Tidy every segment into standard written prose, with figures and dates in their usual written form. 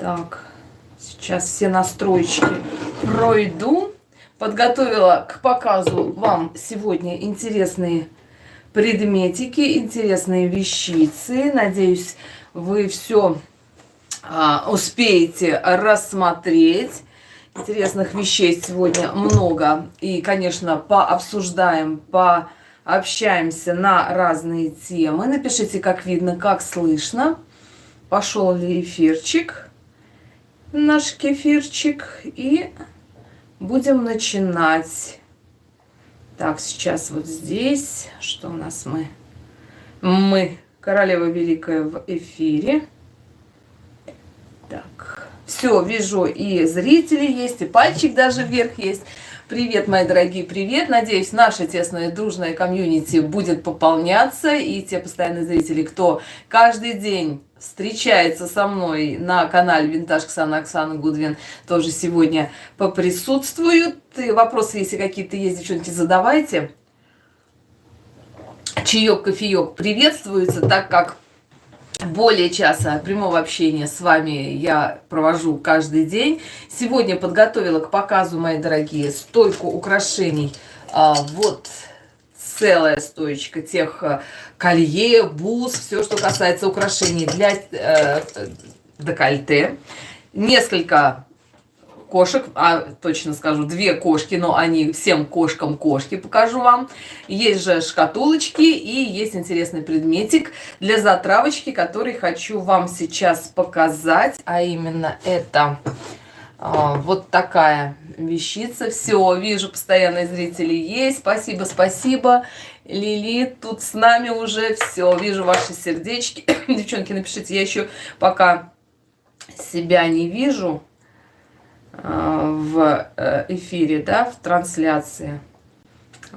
Так, сейчас все настройки пройду. Подготовила к показу вам сегодня интересные предметики, интересные вещицы. Надеюсь, вы все успеете рассмотреть. Интересных вещей сегодня много. И, конечно, пообсуждаем, пообщаемся на разные темы. Напишите, как видно, как слышно. Пошел ли эфирчик, наш кефирчик. И будем начинать. Так, сейчас вот здесь. Что у нас мы, королева великая, в эфире. Так, все, вижу, и зрители есть, и пальчик даже вверх есть. Привет, мои дорогие, привет. Надеюсь, наша тесная дружная комьюнити будет пополняться. И те постоянные зрители, кто каждый день встречается со мной на канале Винтаж Оксана Гудвин, тоже сегодня поприсутствуют. И вопросы, если какие-то есть, девчонки, задавайте. Чаек, кофеек приветствуется, так как более часа прямого общения с вами я провожу каждый день. Сегодня подготовила к показу, мои дорогие, стойку украшений. Вот целая стоечка тех колье, бус, все, что касается украшений для декольте. Несколько кошек, точно скажу, 2 кошки, но они всем кошкам кошки покажу вам. Есть же шкатулочки и есть интересный предметик для затравочки, который хочу вам сейчас показать. А именно это вот такая вещица. Все, вижу, постоянные зрители есть. Спасибо, спасибо. Лили тут с нами уже. Все, вижу ваши сердечки. Девчонки, напишите, я еще пока себя не вижу в эфире, да, в трансляции.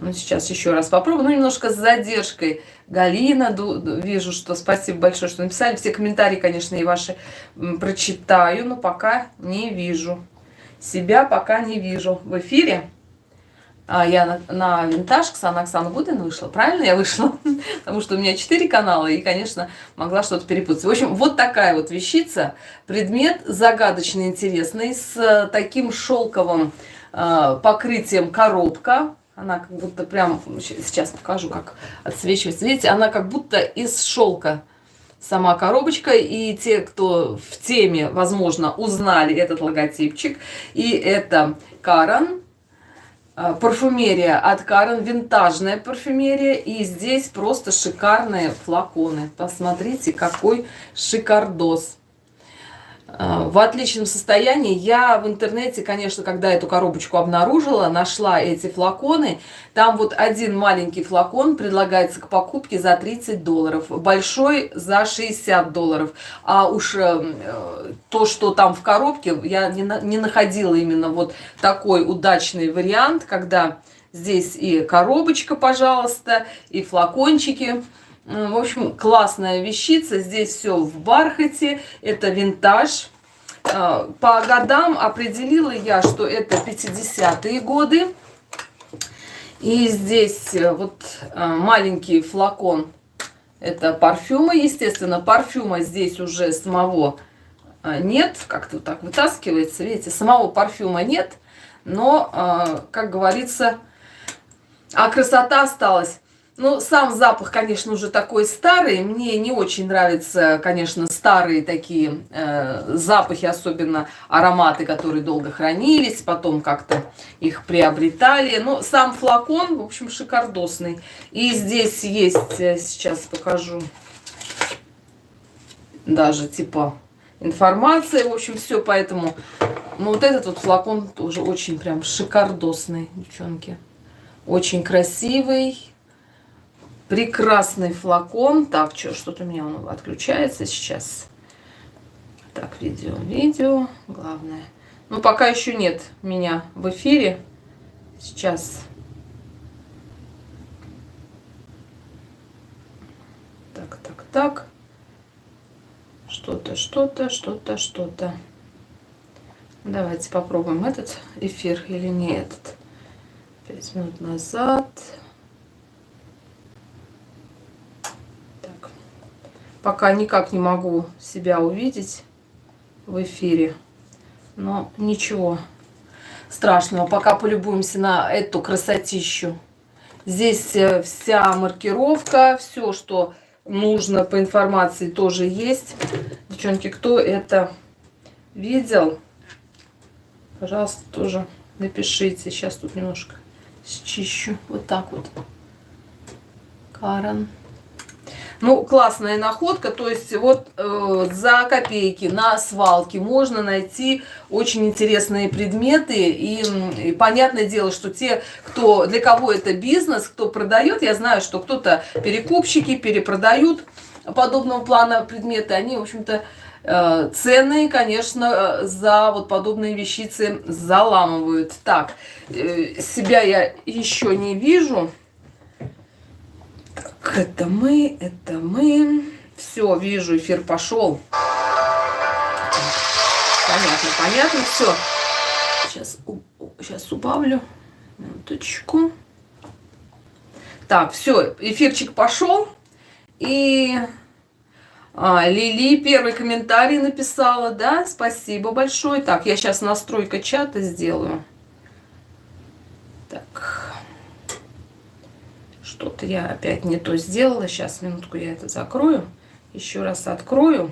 Ну, сейчас еще раз попробую. Ну, немножко с задержкой. Галина, вижу, что спасибо большое, что написали. Все комментарии, конечно, и ваши прочитаю, но пока не вижу. Себя пока не вижу в эфире. Я на Винтаж Оксана Гудвин вышла. Правильно я вышла? Потому что у меня 4 канала, и, конечно, могла что-то перепутать. В общем, вот такая вот вещица. Предмет загадочный, интересный, с таким шелковым покрытием коробка. Она как будто прям, сейчас покажу, как отсвечивается. Видите, она как будто из шелка. Сама коробочка, и те, кто в теме, возможно, узнали этот логотипчик. И это Карен. Парфюмерия от Карен, винтажная парфюмерия. И здесь просто шикарные флаконы. Посмотрите, какой шикардос. В отличном состоянии. Я в интернете, конечно, когда эту коробочку обнаружила, нашла эти флаконы. Там вот один маленький флакон предлагается к покупке за $30, большой за $60. А уж то, что там в коробке, я не находила именно вот такой удачный вариант, когда здесь и коробочка, пожалуйста, и флакончики. В общем, классная вещица. Здесь все в бархате. Это винтаж. По годам определила я, что это 50-е годы. И здесь вот маленький флакон. Это парфюма. Естественно, парфюма здесь уже самого нет. Как-то вот так вытаскивается. Видите, самого парфюма нет. Но, как говорится, красота осталась. Ну, сам запах, конечно, уже такой старый. Мне не очень нравятся, конечно, старые такие запахи, особенно ароматы, которые долго хранились, потом как-то их приобретали. Но сам флакон, в общем, шикардосный. И здесь есть, сейчас покажу, даже типа информация, в общем, все, поэтому... Ну, вот этот вот флакон тоже очень прям шикардосный, девчонки. Очень красивый. Прекрасный флакон. Так, что-то у меня он отключается сейчас. Так, видео. Главное. Ну, пока еще нет меня в эфире. Сейчас. Так. Что-то. Давайте попробуем этот эфир или не этот. 5 минут назад. Пока никак не могу себя увидеть. в эфире. Но ничего страшного. Пока полюбуемся на эту красотищу. Здесь вся маркировка, все, что нужно по информации, тоже есть. Девчонки, кто это видел, пожалуйста, тоже напишите. Сейчас тут немножко счищу. Вот так вот. Карен. Ну, классная находка, то есть вот за копейки на свалке можно найти очень интересные предметы. И понятное дело, что те, для кого это бизнес, кто продает, я знаю, что кто-то перекупщики перепродают подобного плана предметы, они, в общем-то, цены, конечно, за вот подобные вещицы заламывают. Так, себя я еще не вижу. Так, это мы. Все, вижу, эфир пошел. Понятно, все. Сейчас убавлю. Минуточку. Так, все, эфирчик пошел. И Лили первый комментарий написала, да, спасибо большое. Так, я сейчас настройка чата сделаю. Так. Что-то я опять не то сделала. Сейчас, минутку, я это закрою. Еще раз открою.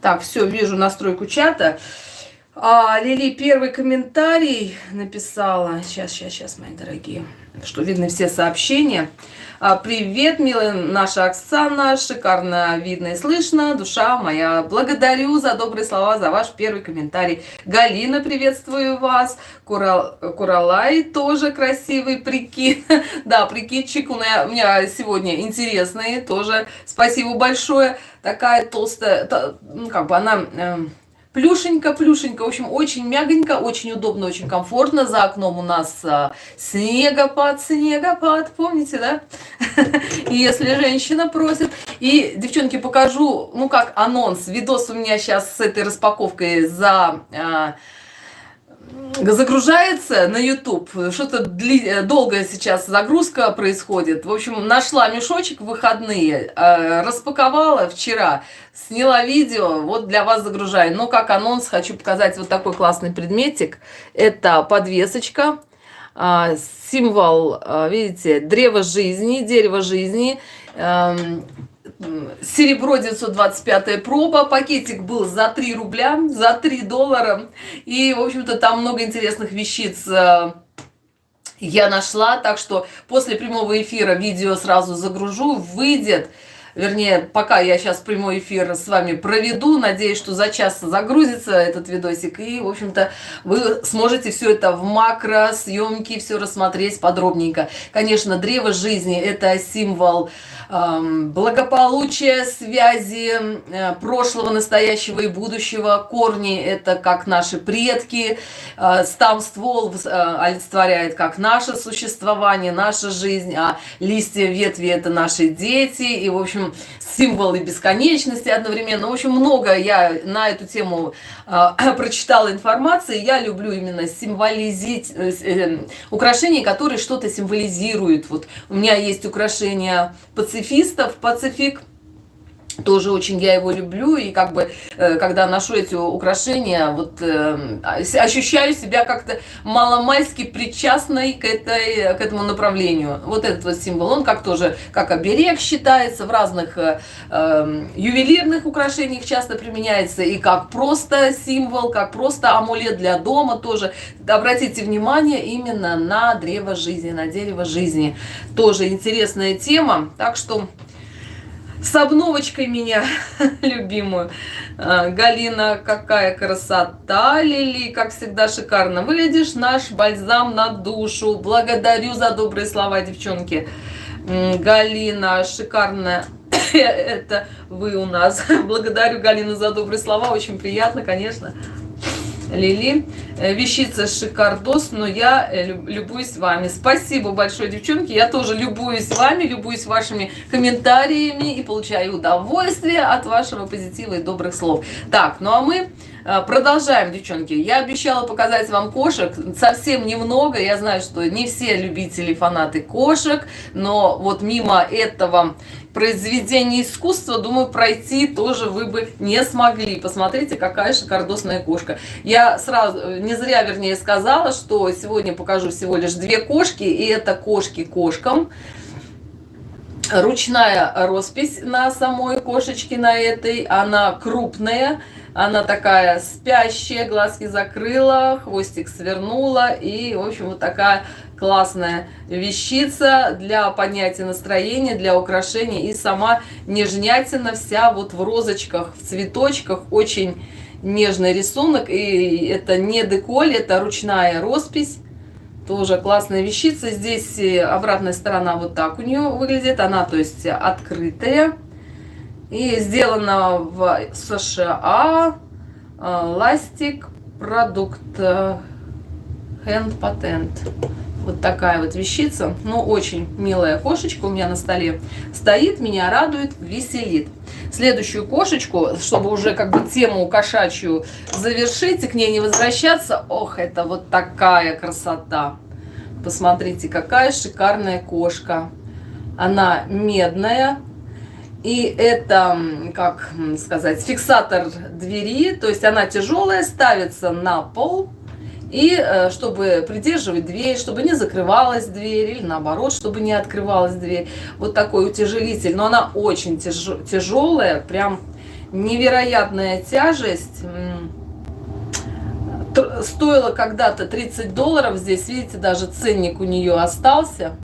Так, все, вижу настройку чата. Лили первый комментарий написала. Сейчас, мои дорогие. Что видно все сообщения. Привет, милая наша Оксана. Шикарно видно и слышно. Душа моя. Благодарю за добрые слова, за ваш первый комментарий. Галина, приветствую вас. Куралай тоже красивый прикид. Да, прикидчик у меня сегодня интересный. Тоже спасибо большое. Такая толстая, ну, как бы она... Плюшенько, в общем, очень мягонько, очень удобно, очень комфортно. За окном у нас снегопад, помните, да? Если женщина просит. И, девчонки, покажу, ну, как анонс. Видос у меня сейчас с этой распаковкой загружается на YouTube. Что-то долгая сейчас загрузка происходит. В общем, нашла мешочек в выходные, распаковала вчера, сняла видео, вот для вас загружаю. Но как анонс хочу показать вот такой классный предметик. Это подвесочка, символ, видите, дерево жизни. Серебро 925 проба, пакетик был за 3 рубля, за 3 доллара. И, в общем-то, там много интересных вещиц я нашла. Так что после прямого эфира видео сразу загружу, выйдет. Вернее, пока я сейчас прямой эфир с вами проведу, надеюсь, что за час загрузится этот видосик, и, в общем-то, вы сможете все это в макросъемке все рассмотреть подробненько. Конечно, древо жизни – это символ благополучия, связи прошлого, настоящего и будущего. Корни – это как наши предки, сам ствол олицетворяет как наше существование, наша жизнь, а листья, ветви – это наши дети, и, в общем, символы бесконечности одновременно. В общем, много я на эту тему прочитала информации. Я люблю именно символизить украшения, которые что-то символизируют. Вот у меня есть украшения пацифистов, пацифик. Тоже очень я его люблю, и как бы, когда ношу эти украшения, вот ощущаю себя как-то маломальски причастной к этому направлению. Вот этот вот символ, он как тоже, как оберег считается, в разных ювелирных украшениях часто применяется, и как просто символ, как просто амулет для дома тоже. Обратите внимание именно на древо жизни, на дерево жизни. Тоже интересная тема, так что... С обновочкой меня любимую. Галина, какая красота. Лили, как всегда, шикарно выглядишь. Наш бальзам на душу. Благодарю за добрые слова, девчонки. Галина, шикарная. Это вы у нас. Благодарю, Галина, за добрые слова. Очень приятно, конечно. Лили, вещица шикардос, но я любуюсь вами. Спасибо большое, девчонки. Я тоже любуюсь вами, любуюсь вашими комментариями и получаю удовольствие от вашего позитива и добрых слов. Так, ну а мы продолжаем, девчонки. Я обещала показать вам кошек. Совсем немного. Я знаю, что не все любители, фанаты кошек, но вот мимо этого произведение искусства, думаю, пройти тоже вы бы не смогли. Посмотрите, какая шикардосная кошка. Я сразу, не зря, вернее, сказала, что сегодня покажу всего лишь 2 кошки, и это кошки кошкам. Ручная роспись на самой кошечке, на этой, она крупная, она такая спящая, глазки закрыла, хвостик свернула, и, в общем, вот такая классная вещица для поднятия настроения, для украшения, и сама нежнятина вся вот в розочках, в цветочках, очень нежный рисунок, и это не деколь, это ручная роспись. Тоже классная вещица. Здесь обратная сторона вот так у нее выглядит. Она, то есть, открытая. И сделана в США. Ластик продукт Hand Patent. Вот такая вот вещица. Ну, очень милая кошечка у меня на столе стоит. Меня радует, веселит. Следующую кошечку, чтобы уже как бы тему кошачью завершить и к ней не возвращаться. Ох, это вот такая красота. Посмотрите, какая шикарная кошка. Она медная. И это, как сказать, фиксатор двери. То есть она тяжелая, ставится на пол. И чтобы придерживать дверь, чтобы не закрывалась дверь, или наоборот, чтобы не открывалась дверь. Вот такой утяжелитель. Но она очень тяжелая, прям невероятная тяжесть. Стоила когда-то $30. Здесь, видите, даже ценник у нее остался.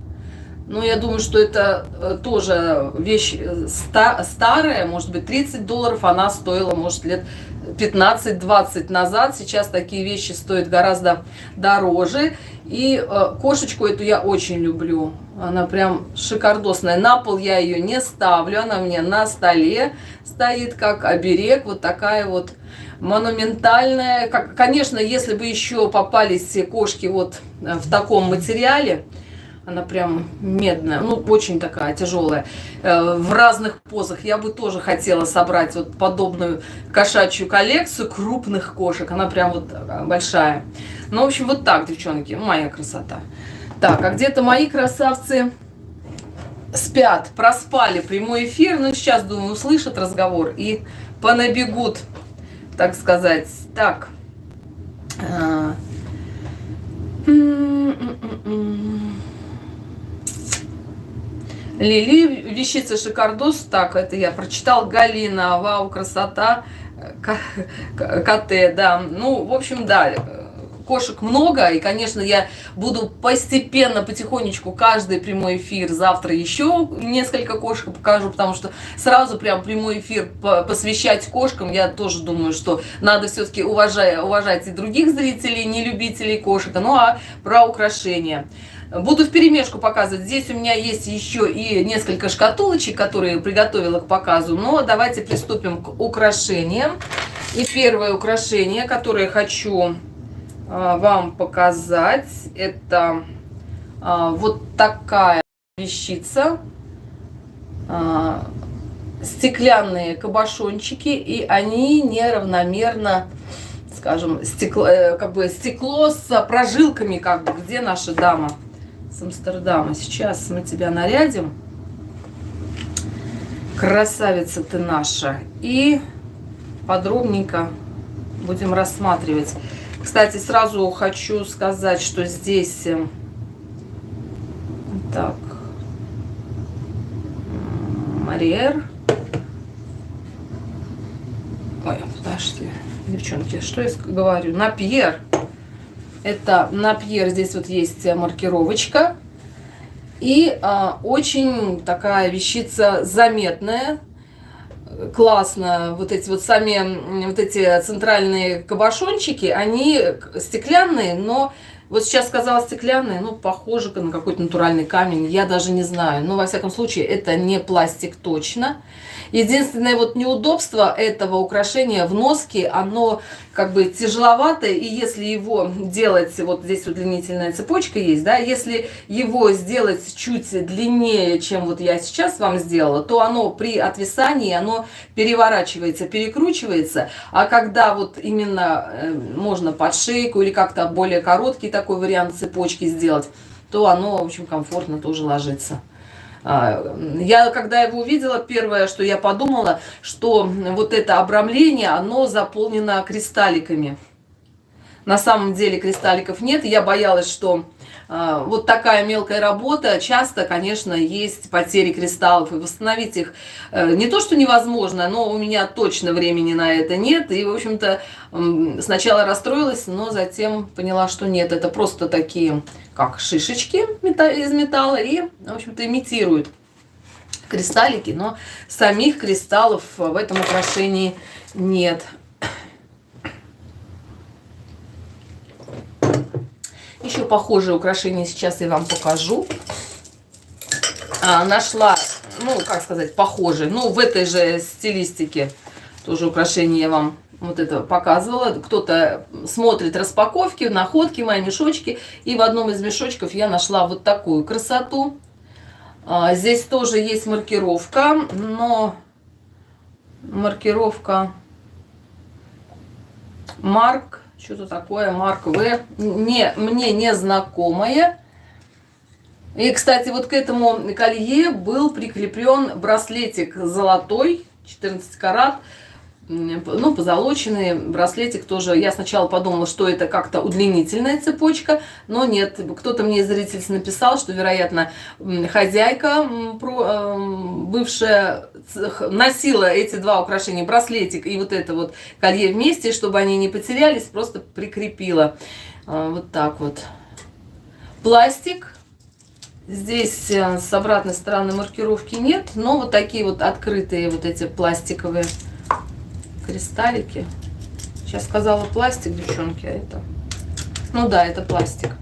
Но я думаю, что это тоже вещь старая. Может быть, $30 она стоила, может, лет 15-20 назад. Сейчас такие вещи стоят гораздо дороже. И кошечку эту я очень люблю. Она прям шикардосная. На пол я ее не ставлю. Она у меня на столе стоит как оберег. Вот такая вот монументальная. Конечно, если бы еще попались кошки вот в таком материале, она прям медная, ну, очень такая тяжелая. В разных позах я бы тоже хотела собрать вот подобную кошачью коллекцию крупных кошек. Она прям вот большая. Ну, в общем, вот так, девчонки, моя красота. Так, а где-то мои красавцы спят, проспали прямой эфир. Ну, сейчас, думаю, услышат разговор и понабегут, так сказать. Так. Лили, вещица шикардос. Так, это я прочитал. Галина, вау, красота. КТ, да. Ну, в общем, да, кошек много. И, конечно, я буду постепенно, потихонечку каждый прямой эфир. Завтра еще несколько кошек покажу, потому что сразу прям прямой эфир посвящать кошкам. Я тоже думаю, что надо все-таки уважать и других зрителей, не любителей кошек. Ну, а про украшения буду вперемешку показывать. Здесь у меня есть еще и несколько шкатулочек, которые приготовила к показу. Но давайте приступим к украшениям. И первое украшение, которое хочу вам показать, это вот такая вещица. Стеклянные кабошончики, и они неравномерно, скажем, стекло с прожилками, как бы. Где наша дама с Амстердама? Сейчас мы тебя нарядим. Красавица ты наша. И подробненько будем рассматривать. Кстати, сразу хочу сказать, что здесь... Так. Мариер. Ой, подожди. Девчонки, что я говорю? Напьер. Это Напьер. Здесь вот есть маркировочка. И очень такая вещица заметная. Классно. Вот эти вот сами, вот эти центральные кабошончики, они стеклянные, но вот сейчас сказала стеклянные, ну, похоже на какой-то натуральный камень, я даже не знаю. Но, во всяком случае, это не пластик точно. Единственное вот неудобство этого украшения в носке, оно как бы тяжеловато, и если его делать, вот здесь удлинительная цепочка есть, да, если его сделать чуть длиннее, чем вот я сейчас вам сделала, то оно при отвисании, оно переворачивается, перекручивается, а когда вот именно можно под шейку или как-то более короткий такой вариант цепочки сделать, то оно, в общем, комфортно тоже ложится. Я, когда его увидела, первое, что я подумала, что вот это обрамление, оно заполнено кристалликами. На самом деле кристалликов нет. Я боялась, что вот такая мелкая работа, часто, конечно, есть потери кристаллов, и восстановить их не то, что невозможно, но у меня точно времени на это нет. И, в общем-то, сначала расстроилась, но затем поняла, что нет, это просто такие, как шишечки из металла, и, в общем-то, имитируют кристаллики, но самих кристаллов в этом украшении нет. Еще похожие украшения сейчас я вам покажу. Нашла, ну, как сказать, похожие, ну, в этой же стилистике тоже украшения я вам вот это показывала. Кто-то смотрит распаковки, находки, мои мешочки. И в одном из мешочков я нашла вот такую красоту. Здесь тоже есть маркировка, но маркировка марк. Что-то такое, Марк В. Мне не знакомое. И, кстати, вот к этому колье был прикреплен браслетик золотой, 14 карат, ну, позолоченный браслетик тоже. Я сначала подумала, что это как-то удлинительная цепочка, но нет. Кто-то мне из зрительниц написал, что, вероятно, хозяйка бывшая носила эти два украшения, браслетик и вот это вот колье вместе, чтобы они не потерялись, просто прикрепила. Вот так вот. Пластик. Здесь с обратной стороны маркировки нет, но вот такие вот открытые вот эти пластиковые кристаллики. Сейчас сказала пластик, девчонки, а это... Ну да, это пластик.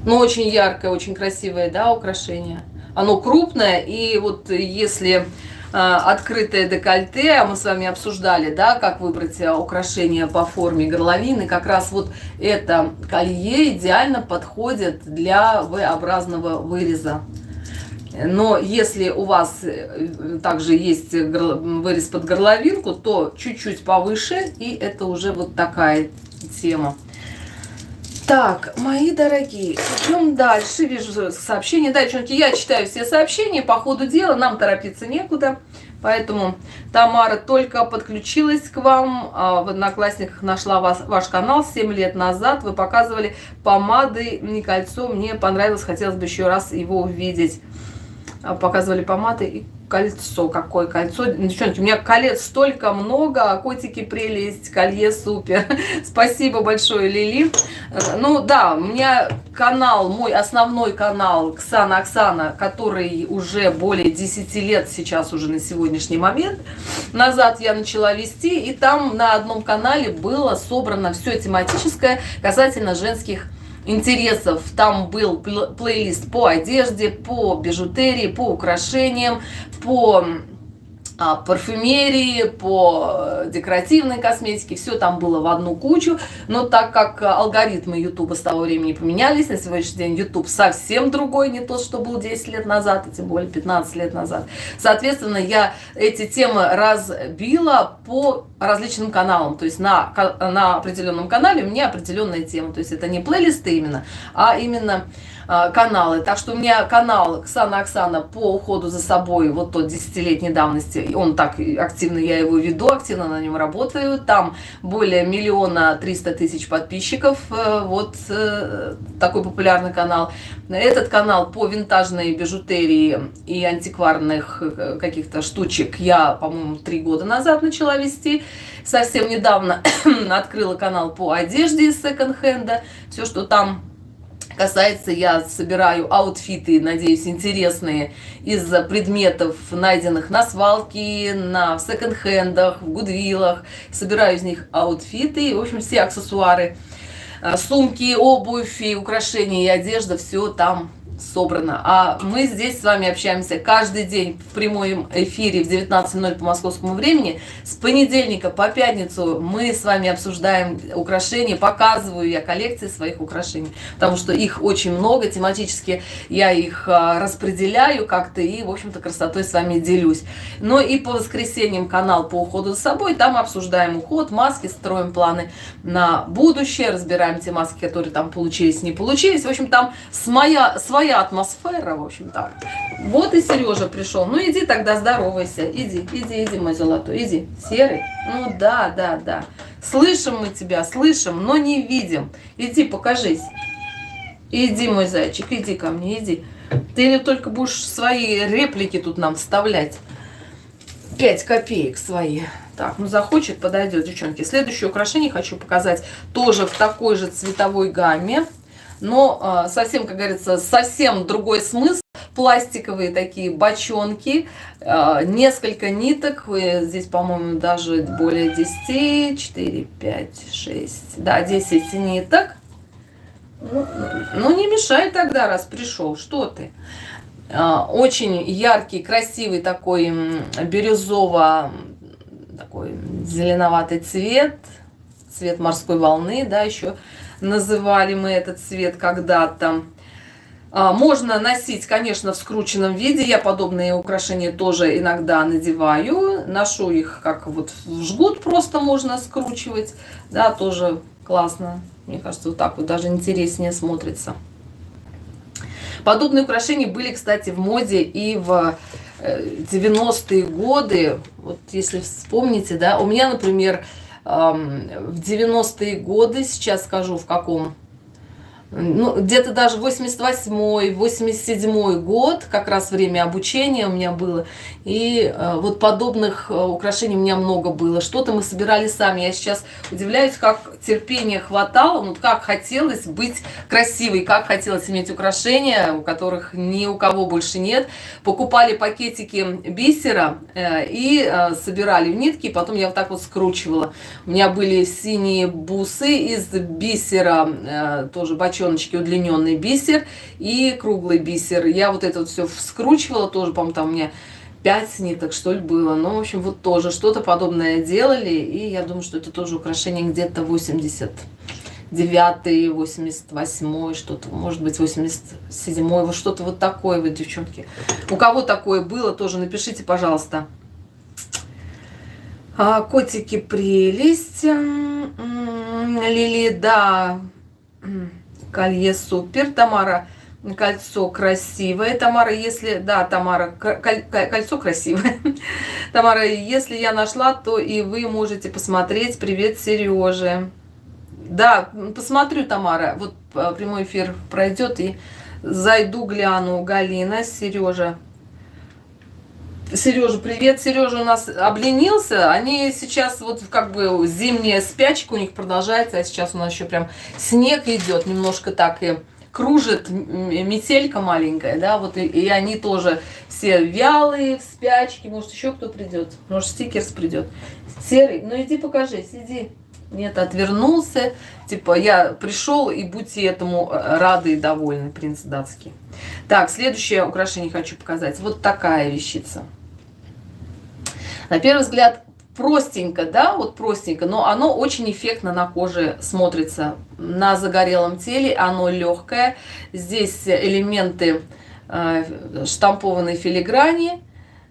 Но очень яркое, очень красивое, да, украшение. Оно крупное, и вот если открытое декольте, а мы с вами обсуждали, да, как выбрать украшение по форме горловины, как раз вот это колье идеально подходит для V-образного выреза. Но если у вас также есть вырез под горловинку, то чуть-чуть повыше, и это уже вот такая тема. Так, мои дорогие, идем дальше. Вижу сообщения. Да, девчонки, я читаю все сообщения по ходу дела, нам торопиться некуда. Поэтому, Тамара, только подключилась к вам. В Одноклассниках нашла ваш канал 7 лет назад. Вы показывали помады и кольцо. Мне понравилось, хотелось бы еще раз его увидеть. Показывали помады и кольцо. Какое кольцо? Девчонки, у меня колец столько много. Котики прелесть, колье супер. Спасибо большое, Лили. Ну да, у меня канал, мой основной канал Ксана Оксана, который уже более 10 лет сейчас уже на сегодняшний момент назад я начала вести. И там на одном канале было собрано все тематическое касательно женских интересов. Там был плейлист по одежде, по бижутерии, по украшениям, по парфюмерии, по декоративной косметике. Все там было в одну кучу. Но так как алгоритмы Ютуба с того времени поменялись, на сегодняшний день Ютуб совсем другой, не тот, что был 10 лет назад, и тем более 15 лет назад. Соответственно, я эти темы разбила по различным каналам. То есть на определенном канале у меня определенная тема. То есть это не плейлисты именно, а именно каналы. Так что у меня канал Ксана Оксана по уходу за собой, вот тот 10-летней давности, он так активно, я его веду, активно на нем работаю. Там более 1 300 000 подписчиков. Вот такой популярный канал. Этот канал по винтажной бижутерии и антикварных каких-то штучек я, по-моему, 3 года назад начала вести. Совсем недавно открыла канал по одежде из секонд-хенда. Все, что там касается, я собираю аутфиты, надеюсь, интересные из предметов, найденных на свалке, в секонд-хендах, в гудвиллах. Собираю из них аутфиты, в общем, все аксессуары, сумки, обувь, и украшения, и одежда, все там собрано. А мы здесь с вами общаемся каждый день в прямом эфире в 19:00 по московскому времени. С понедельника по пятницу мы с вами обсуждаем украшения, показываю я коллекции своих украшений, потому что их очень много, тематически я их распределяю как-то и, в общем-то, красотой с вами делюсь. Но и по воскресеньям канал по уходу за собой, там обсуждаем уход, маски, строим планы на будущее, разбираем те маски, которые там получились, не получились. В общем, там своя своя атмосфера, в общем так. Вот и Сережа пришел. Ну иди тогда здоровайся. Иди, мой золотой, иди. Серый? Ну да. Слышим мы тебя, слышим, но не видим. Иди, покажись. Иди, мой зайчик, иди ко мне, иди. Ты только будешь свои реплики тут нам вставлять. 5 копеек свои. Так, ну захочет, подойдет, девчонки. Следующее украшение хочу показать тоже в такой же цветовой гамме. Но совсем, как говорится, совсем другой смысл. Пластиковые такие бочонки, несколько ниток. Здесь, по-моему, даже более 10, 4, 5, 6, да, 10 ниток. Ну, не мешай тогда, раз пришел. Что ты? Очень яркий, красивый такой бирюзово, такой зеленоватый цвет. Цвет морской волны, да, еще называли мы этот цвет когда-то. Можно носить, конечно, в скрученном виде. Я подобные украшения тоже иногда надеваю. Ношу их как вот в жгут, просто можно скручивать. Да, тоже классно. Мне кажется, вот так вот даже интереснее смотрится. Подобные украшения были, кстати, в моде и в 90-е годы. Вот если вспомните, да, у меня, например, в 90-е годы, сейчас скажу в каком, ну, где-то даже 88-й, 87-й год, как раз время обучения у меня было, и вот подобных украшений у меня много было. Что-то мы собирали сами. Я сейчас удивляюсь, как терпения хватало, ну, как хотелось быть красивой, как хотелось иметь украшения, у которых ни у кого больше нет. Покупали пакетики бисера и собирали в нитки, и потом я вот так вот скручивала. У меня были синие бусы из бисера, тоже бачоночки, удлиненный бисер и круглый бисер. Я вот это вот все скручивала, тоже, по-моему, там у меня 5 ниток, что ли, было. Ну, в общем, вот тоже что-то подобное делали, и я думаю, что это тоже украшение где-то 89-й, 88-й, что-то, может быть, 87-й, вот что-то вот такое вот, девчонки. У кого такое было, тоже напишите, пожалуйста. Котики прелесть. Лили, да. Колье супер. Тамара, кольцо красивое. Тамара, если... Да, Тамара, кольцо красивое. Тамара, если я нашла, то и вы можете посмотреть. Привет, Сереже. Да, посмотрю, Тамара. Вот прямой эфир пройдет, и зайду, гляну. Галина, Сережа. Сережа, привет. Сережа у нас обленился. Они сейчас вот как бы зимняя спячка у них продолжается, а сейчас у нас еще прям снег идет, немножко так и кружит, метелька маленькая, да, вот и они тоже все вялые, в спячке. Может, еще кто придет? Может, Стикерс придет. Серый, ну иди покажись, иди. Нет, отвернулся. Типа, я пришел, и будьте этому рады и довольны, принц датский. Так, следующее украшение хочу показать. Вот такая вещица. На первый взгляд простенько, да, вот простенько, но оно очень эффектно на коже смотрится. На загорелом теле оно легкое. Здесь элементы штампованной филиграни.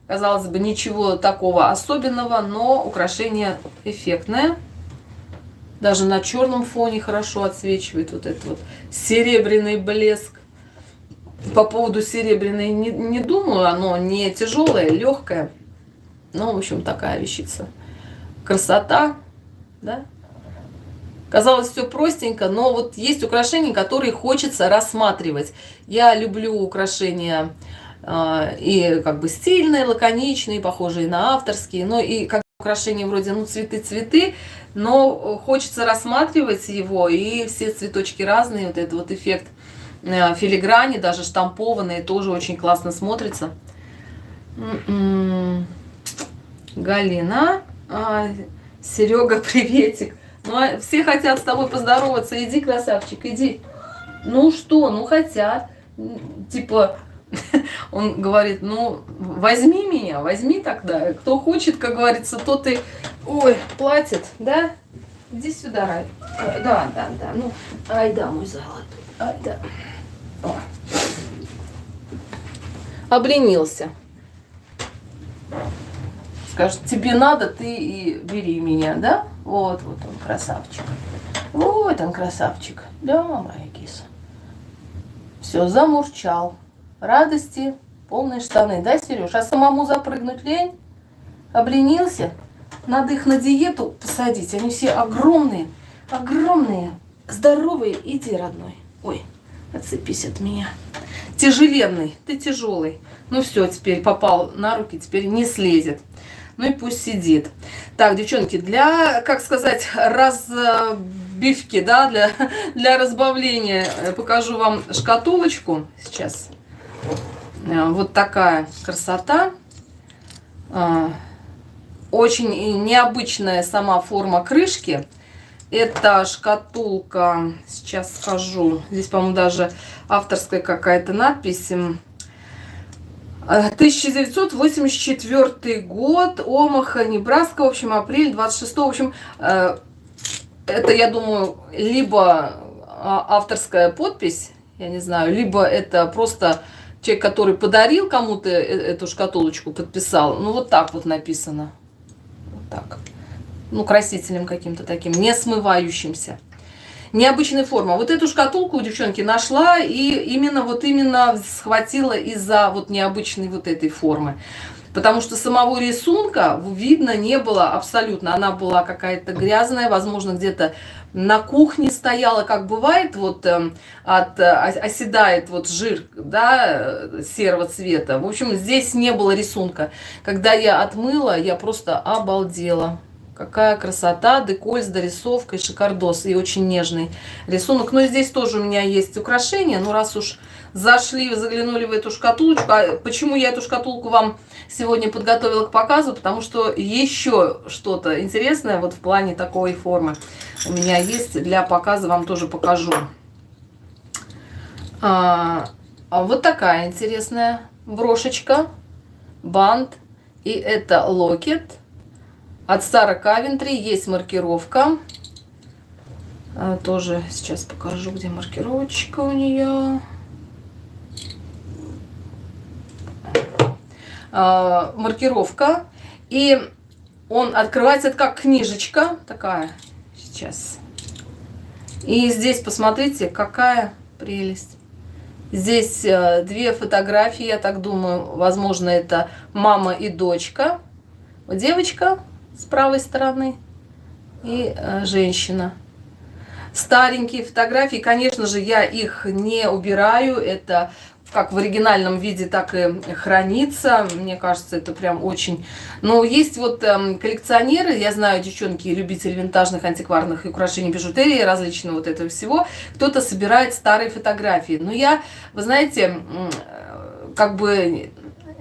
Казалось бы, ничего такого особенного, но украшение эффектное. Даже на черном фоне хорошо отсвечивает вот этот вот серебряный блеск. По поводу серебряной не думаю, оно не тяжелое, легкое. Ну, в общем, такая вещица. Красота, да? Казалось, все простенько, но вот есть украшения, которые хочется рассматривать. Я люблю украшения и как бы стильные, лаконичные, похожие на авторские, но и как украшения вроде, ну, цветы-цветы, но хочется рассматривать его, и все цветочки разные, вот этот вот эффект филиграни, даже штампованные, тоже очень классно смотрится. Галина, Серега, приветик. Ну, все хотят с тобой поздороваться. Иди, красавчик, иди. Ну что, ну хотят. Типа, он говорит, ну, возьми меня, возьми тогда. Кто хочет, как говорится, тот и, ой, платит, да? Иди сюда, Рай. Да. Ну, ай да, мой золотой. Ай да. О. Обленился. Скажет, тебе надо, ты и бери меня, да? Вот он, красавчик. Вот он, красавчик. Да, моя киса. Все, замурчал. Радости, полные штаны, да, Сереж? А самому запрыгнуть лень? Обленился? Надо их на диету посадить. Они все огромные, огромные, здоровые. Иди, родной. Ой, отцепись от меня. Тяжеленный, ты тяжелый. Ну все, теперь попал на руки, теперь не слезет. Ну и пусть сидит. Так, девчонки, для, как сказать, разбивки, да, для разбавления покажу вам шкатулочку. Сейчас. Вот такая красота. Очень необычная сама форма крышки. Это шкатулка, сейчас скажу, здесь, по-моему, даже авторская какая-то надпись. 1984 год, Омаха, Небраска, в общем, апрель 26, в общем, это, я думаю, либо авторская подпись, я не знаю, либо это просто человек, который подарил кому-то эту шкатулочку, подписал. Ну, вот так вот написано. Вот так. Ну, красителем каким-то таким, не смывающимся. Необычная форма. Вот эту шкатулку, девчонки, нашла и именно схватила из-за вот необычной вот этой формы. Потому что самого рисунка видно не было абсолютно. Она была какая-то грязная, возможно, где-то на кухне стояла, как бывает, вот оседает вот жир, да, серого цвета. В общем, здесь не было рисунка. Когда я отмыла, я просто обалдела. Какая красота, деколь с дорисовкой, шикардос и очень нежный рисунок. Но здесь тоже у меня есть украшения. Ну, раз уж зашли, заглянули в эту шкатулочку. А почему я эту шкатулку вам сегодня подготовила к показу? Потому что еще что-то интересное вот в плане такой формы у меня есть для показа. Вам тоже покажу. Вот такая интересная брошечка, бант. И это локет. От Сара Кавентри есть маркировка. Тоже сейчас покажу, где маркировочка у нее. Маркировка. И он открывается, это как книжечка такая. Сейчас. И здесь, посмотрите, какая прелесть. Здесь две фотографии, я так думаю. Возможно, это мама и дочка. Девочка с правой стороны и женщина. Старенькие фотографии, конечно же, я их не убираю. Это как в оригинальном виде, так и хранится. Мне кажется, это прям очень... Но есть вот коллекционеры, я знаю, девчонки, любители винтажных, антикварных украшений, бижутерии, различного вот этого всего. Кто-то собирает старые фотографии. Но я, вы знаете, как бы...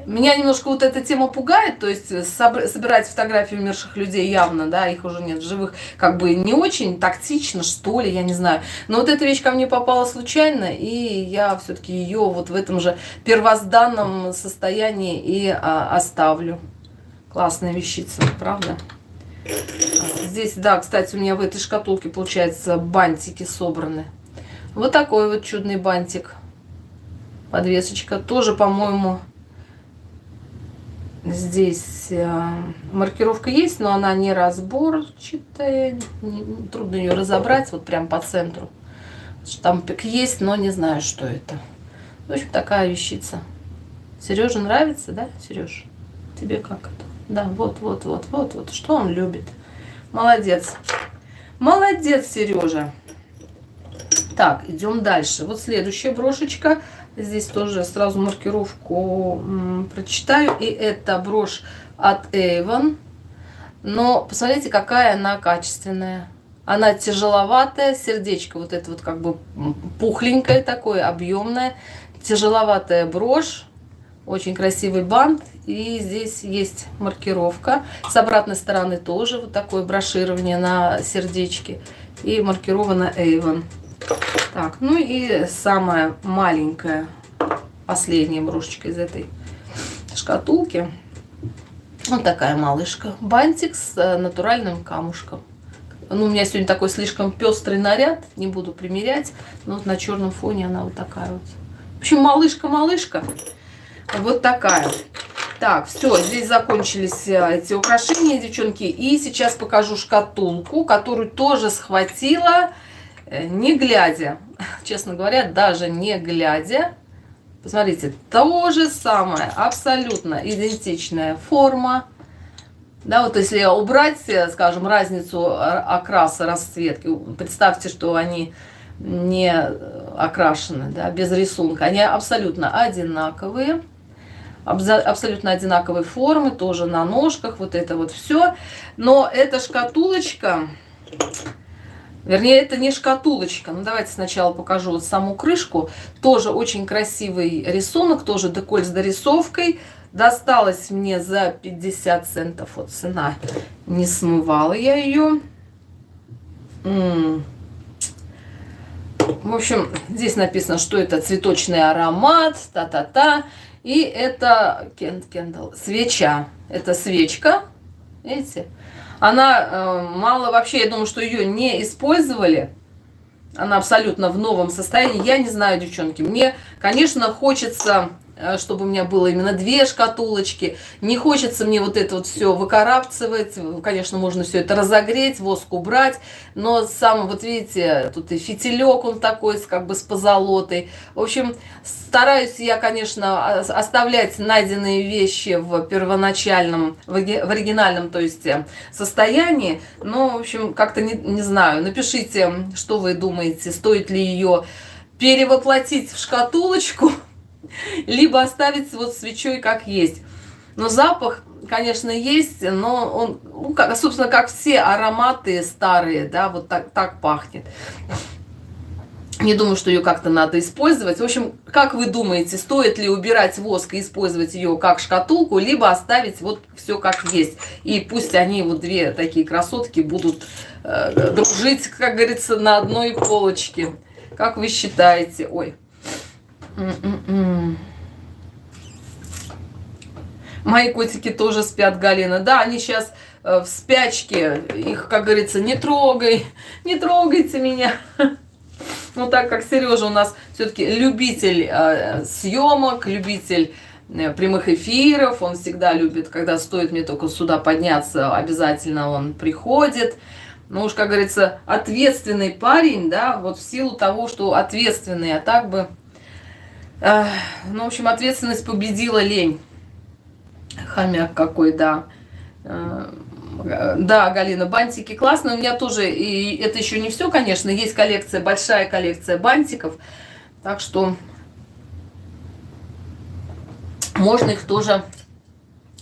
Меня немножко вот эта тема пугает, то есть собирать фотографии умерших людей явно, да, их уже нет в живых, как бы не очень тактично, что ли, я не знаю. Но вот эта вещь ко мне попала случайно, и я все-таки ее вот в этом же первозданном состоянии и оставлю. Классная вещица, правда? Здесь, да, кстати, у меня в этой шкатулке, получается, бантики собраны. Вот такой вот чудный бантик. Подвесочка. Тоже, по-моему... Здесь маркировка есть, но она не разборчатая. Трудно ее разобрать вот прям по центру. Штампик есть, но не знаю, что это. В общем, такая вещица. Сереже нравится, да, Сереж? Тебе как это? Да, вот. Что он любит. Молодец. Молодец, Сережа. Так, идем дальше. Вот следующая брошечка. Здесь тоже сразу маркировку прочитаю. И это брошь от Avon. Но посмотрите, какая она качественная. Она тяжеловатая. Сердечко вот это вот как бы пухленькое такое, объемное. Тяжеловатая брошь. Очень красивый бант. И здесь есть маркировка. С обратной стороны тоже вот такое броширование на сердечке. И маркировано Avon. Так, ну и самая маленькая, последняя брошечка из этой шкатулки. Вот такая малышка. Бантик с натуральным камушком. Ну, у меня сегодня такой слишком пестрый наряд. Не буду примерять. Но вот на черном фоне она вот такая вот. В общем, малышка-малышка. Вот такая. Так, все, здесь закончились эти украшения, девчонки. И сейчас покажу шкатулку, которую тоже схватила. не глядя, честно говоря, даже не глядя, посмотрите, то же самое, абсолютно идентичная форма. Да, вот если убрать, скажем, разницу окраса, расцветки, представьте, что они не окрашены, да, без рисунка, они абсолютно одинаковые. Абсолютно одинаковой формы, тоже на ножках, вот это вот все. Но эта шкатулочка, вернее, это не шкатулочка. Ну, давайте сначала покажу вот саму крышку. Тоже очень красивый рисунок, тоже деколь с дорисовкой. Досталась мне за 50 центов, вот цена. Не смывала я ее. В общем, здесь написано, что это цветочный аромат, та-та-та. И это кендл, свеча. Это свечка, видите? Она мало вообще, я думаю, что ее не использовали. Она абсолютно в новом состоянии. Я не знаю, девчонки, мне, конечно, хочется, чтобы у меня было именно 2 шкатулочки. Не хочется мне вот это вот все выкарабцывать. Конечно, можно все это разогреть, воск убрать. Но сам, вот видите, тут и фитилек он такой, как бы с позолотой. В общем, стараюсь я, конечно, оставлять найденные вещи в первоначальном, в оригинальном, то есть, состоянии. Но, в общем, как-то не знаю. Напишите, что вы думаете, стоит ли ее перевоплотить в шкатулочку, либо оставить вот свечой как есть. Но запах, конечно, есть, но он, ну, собственно, как все ароматы старые, да, вот так пахнет. Не думаю, что ее как-то надо использовать. В общем, как вы думаете, стоит ли убирать воск и использовать ее как шкатулку, либо оставить вот все как есть. И пусть они, вот 2 такие красотки, будут дружить, как говорится, на одной полочке. Как вы считаете? Ой. Мои котики тоже спят, Галина. Да, они сейчас в спячке. Их, как говорится, не трогай, не трогайте меня. Ну, так как Сережа у нас все-таки любитель съемок, любитель прямых эфиров. Он всегда любит, когда стоит мне только сюда подняться, обязательно он приходит. Ну уж, как говорится, ответственный парень, да, вот в силу того, что ответственный, а так бы... Ну, в общем, ответственность победила лень. Хомяк какой, да. Да, Галина, бантики классные. У меня тоже, и это еще не все, конечно, есть коллекция, большая коллекция бантиков. Так что можно их тоже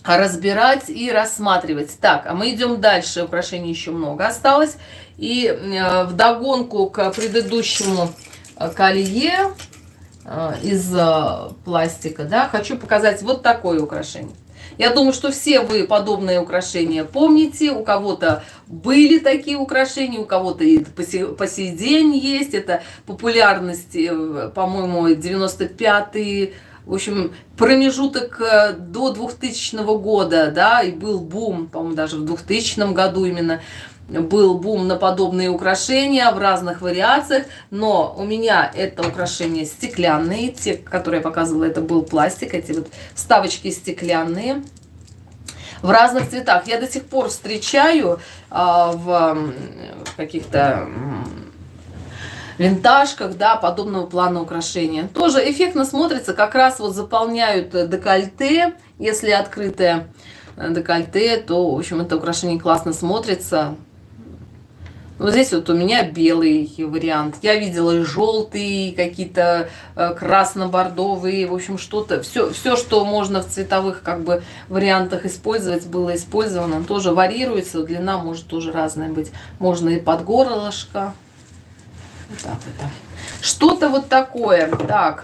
разбирать и рассматривать. Так, а мы идем дальше. Украшений еще много осталось. И вдогонку к предыдущему колье из пластика, да, хочу показать вот такое украшение. Я думаю, что все вы подобные украшения помните. У кого-то были такие украшения, у кого-то и по сей день есть. Это популярность, по-моему, 95-й, в общем, промежуток до 2000 года, да, и был бум, по-моему, даже в 2000 году именно. Был бум на подобные украшения в разных вариациях, но у меня это украшения стеклянные, те, которые я показывала, это был пластик, эти вот вставочки стеклянные в разных цветах. Я до сих пор встречаю в каких-то винтажках, да, подобного плана украшения. Тоже эффектно смотрится, как раз вот заполняют декольте, если открытое декольте, то, в общем, это украшение классно смотрится. Вот здесь вот у меня белый вариант. Я видела и желтые, какие-то красно-бордовые, в общем, что-то. Все, что можно в цветовых как бы вариантах использовать, было использовано. Тоже варьируется, длина может тоже разная быть. Можно и под горлышко. Вот так это. Что-то вот такое. Так.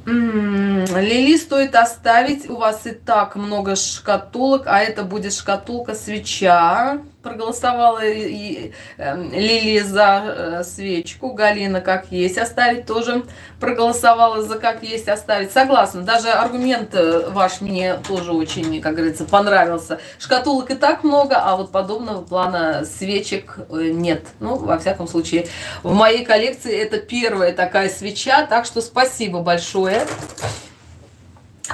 Лили стоит оставить, у вас и так много шкатулок, а это будет шкатулка-свеча. Проголосовала Лили за свечку, Галина как есть оставить тоже проголосовала за как есть оставить. Согласна, даже аргумент ваш мне тоже очень, как говорится, понравился. Шкатулок и так много, а вот подобного плана свечек нет. Ну, во всяком случае, в моей коллекции это первая такая свеча, так что спасибо большое.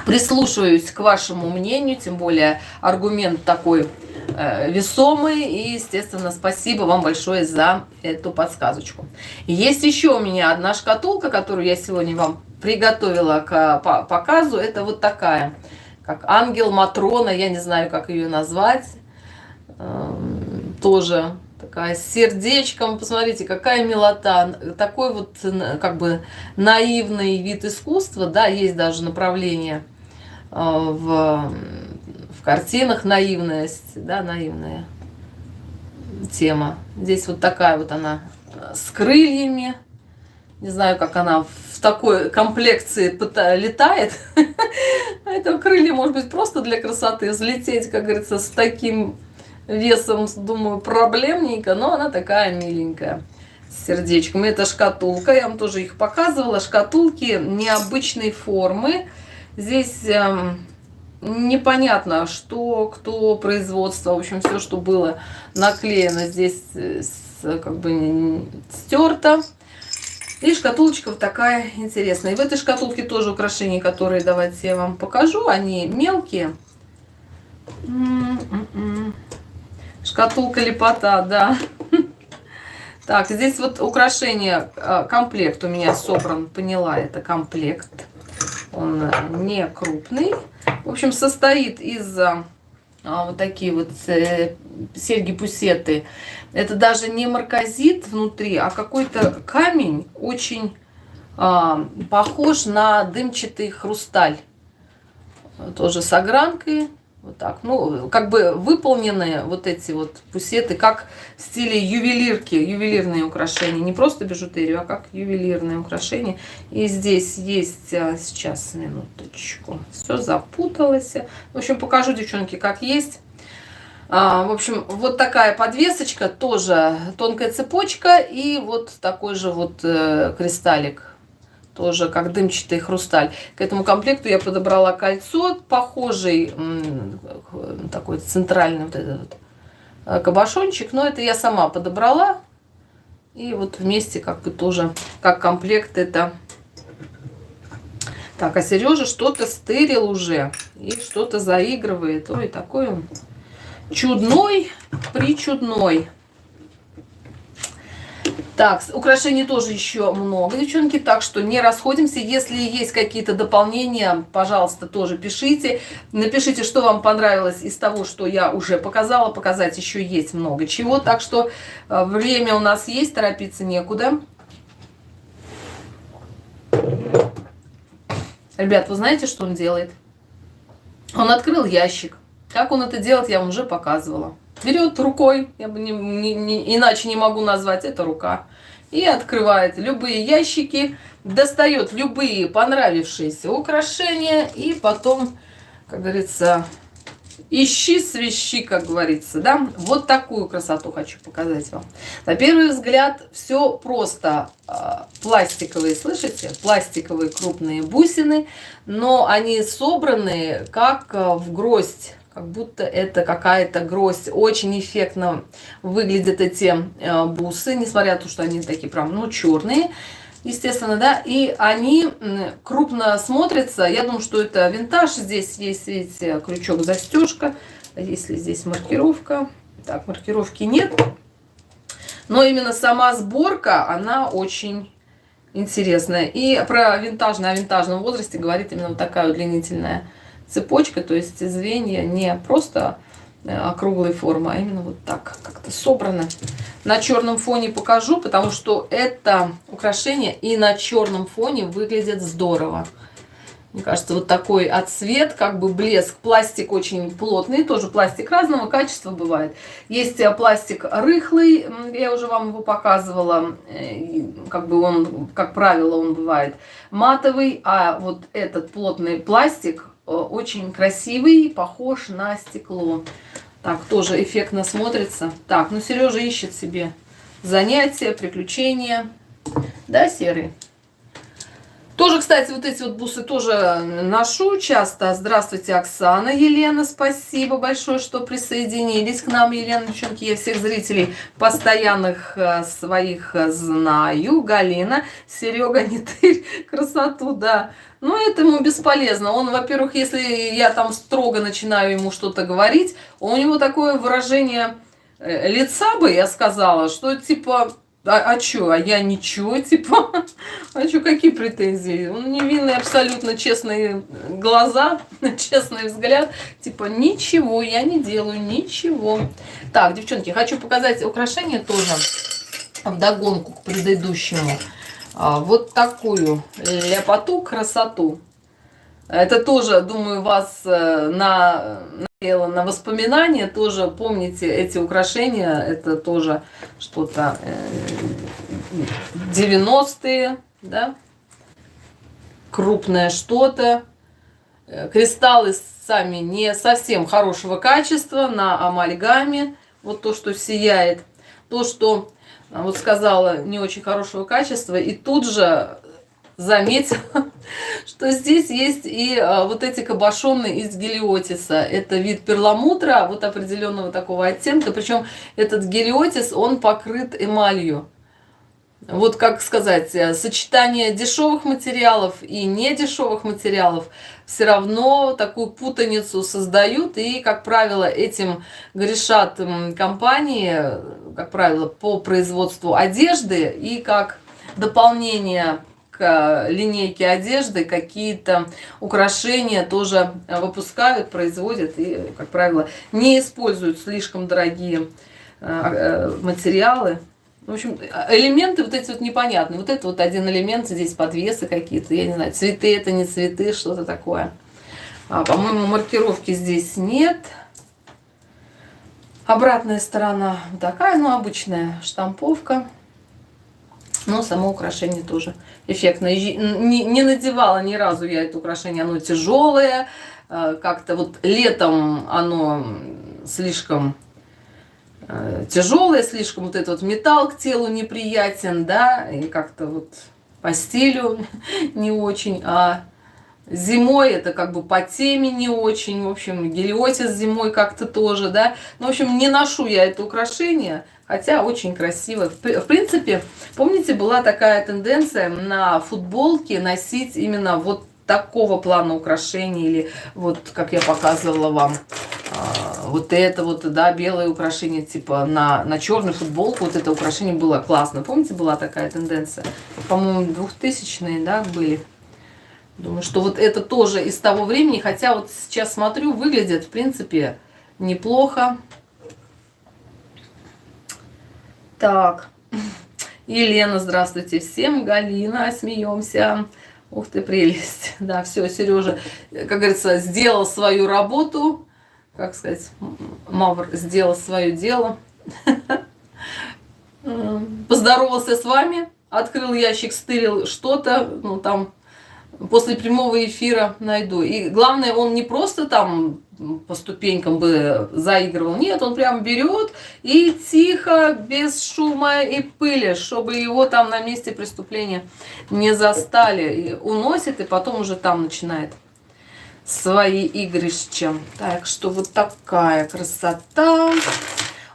Прислушиваюсь к вашему мнению, тем более аргумент такой весомый. И, естественно, спасибо вам большое за эту подсказочку. Есть еще у меня одна шкатулка, которую я сегодня вам приготовила к показу. Это вот такая, как ангел Матрона, я не знаю, как ее назвать. Тоже такая с сердечком. Посмотрите, какая милота. Такой вот как бы наивный вид искусства. Да, есть даже направление в картинах наивность, да, наивная тема. Здесь вот такая вот она с крыльями. Не знаю, как она в такой комплекции летает. Это крылья, может быть, просто для красоты. Взлететь, как говорится, с таким весом, думаю, проблемненько. Но она такая миленькая. С сердечком. Это шкатулка. Я вам тоже их показывала. Шкатулки необычной формы. Здесь непонятно, что, кто, производство. В общем, все, что было наклеено, здесь как бы стерто. И шкатулочка вот такая интересная. И в этой шкатулке тоже украшения, которые, давайте я вам покажу. Они мелкие. Шкатулка лепота, да. Так, здесь вот украшение, комплект у меня собран, поняла, это комплект. Он не крупный. В общем, состоит из вот такие вот серьги-пусеты. Это даже не марказит внутри, а какой-то камень, очень похож на дымчатый хрусталь. Тоже с огранкой. Вот так. Ну, как бы выполнены вот эти вот пусеты, как в стиле ювелирки, ювелирные украшения. Не просто бижутерию, а как ювелирные украшения. И здесь есть, сейчас, минуточку, все запуталось. В общем, покажу, девчонки, как есть. В общем, вот такая подвесочка, тоже тонкая цепочка и вот такой же вот кристаллик. Тоже как дымчатый хрусталь. К этому комплекту я подобрала кольцо, похожий, такой центральный вот этот вот кабошончик. Но это я сама подобрала. И вот вместе как бы тоже, как комплект это. Так, а Сережа что-то стырил уже. И что-то заигрывает. Ой, такой он чудной, причудной. Так, украшений тоже еще много, девчонки, так что не расходимся. Если есть какие-то дополнения, пожалуйста, тоже пишите. Напишите, что вам понравилось из того, что я уже показала. Показать еще есть много чего, так что время у нас есть, торопиться некуда. Ребят, вы знаете, что он делает? Он открыл ящик. Как он это делает, я вам уже показывала. Берет рукой, я бы иначе не могу назвать, это рука, и открывает любые ящики, достает любые понравившиеся украшения, и потом, как говорится, ищи, свищи, как говорится, да. Вот такую красоту хочу показать вам. На первый взгляд все просто. Пластиковые, слышите? Пластиковые крупные бусины, но они собраны как в гроздь. Как будто это какая-то гроздь. Очень эффектно выглядят эти бусы, несмотря на то, что они такие прям, ну, черные, естественно, да. И они крупно смотрятся. Я думаю, что это винтаж. Здесь есть, видите, крючок-застежка. Если здесь маркировка. Так, маркировки нет. Но именно сама сборка, она очень интересная. И про винтажное, о винтажном возрасте говорит именно вот такая удлинительная цепочка, то есть звенья не просто округлой формы, а именно вот так как-то собраны. На черном фоне покажу, потому что это украшение и на черном фоне выглядит здорово. Мне кажется, вот такой отсвет, как бы блеск. Пластик очень плотный, тоже пластик разного качества бывает. Есть пластик рыхлый, я уже вам его показывала, как бы он, как правило, он бывает матовый, а вот этот плотный пластик очень красивый, похож на стекло. Так, тоже эффектно смотрится. Так, ну Сережа ищет себе занятия, приключения. Да, Серый? Тоже, кстати, вот эти вот бусы тоже ношу часто. Здравствуйте, Оксана, Елена, спасибо большое, что присоединились к нам, Елена, девчонки. Я всех зрителей постоянных своих знаю. Галина, Серега, не тырь, красоту, да. Но это ему бесполезно. Он, во-первых, если я там строго начинаю ему что-то говорить, у него такое выражение лица бы, я сказала, что типа... А чё? А я ничего, типа, а чё, какие претензии? Он невинный, абсолютно честные глаза, честный взгляд, типа, ничего, я не делаю, ничего. Так, девчонки, хочу показать украшение тоже вдогонку к предыдущему. Вот такую ляпоту, красоту. Это тоже, думаю, вас на воспоминания, тоже помните эти украшения, это тоже что-то 90-е, да, крупное что-то. Кристаллы сами не совсем хорошего качества, на амальгаме, вот то, что сияет, то, что, вот сказала, не очень хорошего качества, и тут же заметила, что здесь есть и вот эти кабошоны из гелиотиса. Это вид перламутра, вот определенного такого оттенка. Причем этот гелиотис, он покрыт эмалью. Вот как сказать, сочетание дешевых материалов и недешевых материалов все равно такую путаницу создают. И, как правило, этим грешат компании, как правило, по производству одежды и как дополнение линейки одежды, какие-то украшения тоже выпускают, производят и, как правило, не используют слишком дорогие материалы. В общем, элементы вот эти вот непонятные. Вот это вот один элемент, здесь подвесы какие-то, я не знаю, цветы это не цветы, что-то такое. По-моему, маркировки здесь нет. Обратная сторона вот такая, ну, обычная штамповка. Но само украшение тоже эффектное. Не надевала ни разу я это украшение, оно тяжелое. Как-то вот летом оно слишком тяжелое, слишком вот этот вот металл к телу неприятен, да, и как-то вот по стилю не очень. А зимой это как бы по теме не очень. В общем, гелиотис зимой как-то тоже, да. Ну, в общем, не ношу я это украшение. Хотя очень красиво. В принципе, помните, была такая тенденция на футболке носить именно вот такого плана украшения. Или вот, как я показывала вам, вот это вот, да, белое украшение, типа на черную футболку. Вот это украшение было классно. Помните, была такая тенденция? По-моему, 2000-е, да, были. Думаю, что вот это тоже из того времени. Хотя вот сейчас смотрю, выглядит, в принципе, неплохо. Так, Елена, здравствуйте всем, Галина, смеемся. Ух ты, прелесть. Да, все, Сережа, как говорится, сделал свою работу, как сказать, Мавр сделал свое дело. Поздоровался с вами, открыл ящик, стырил что-то, ну там после прямого эфира найду. И главное, он не просто там по ступенькам бы заигрывал, нет, он прям берет и тихо, без шума и пыли, чтобы его там на месте преступления не застали, и уносит, и потом уже там начинает свои игрища. Так что вот такая красота.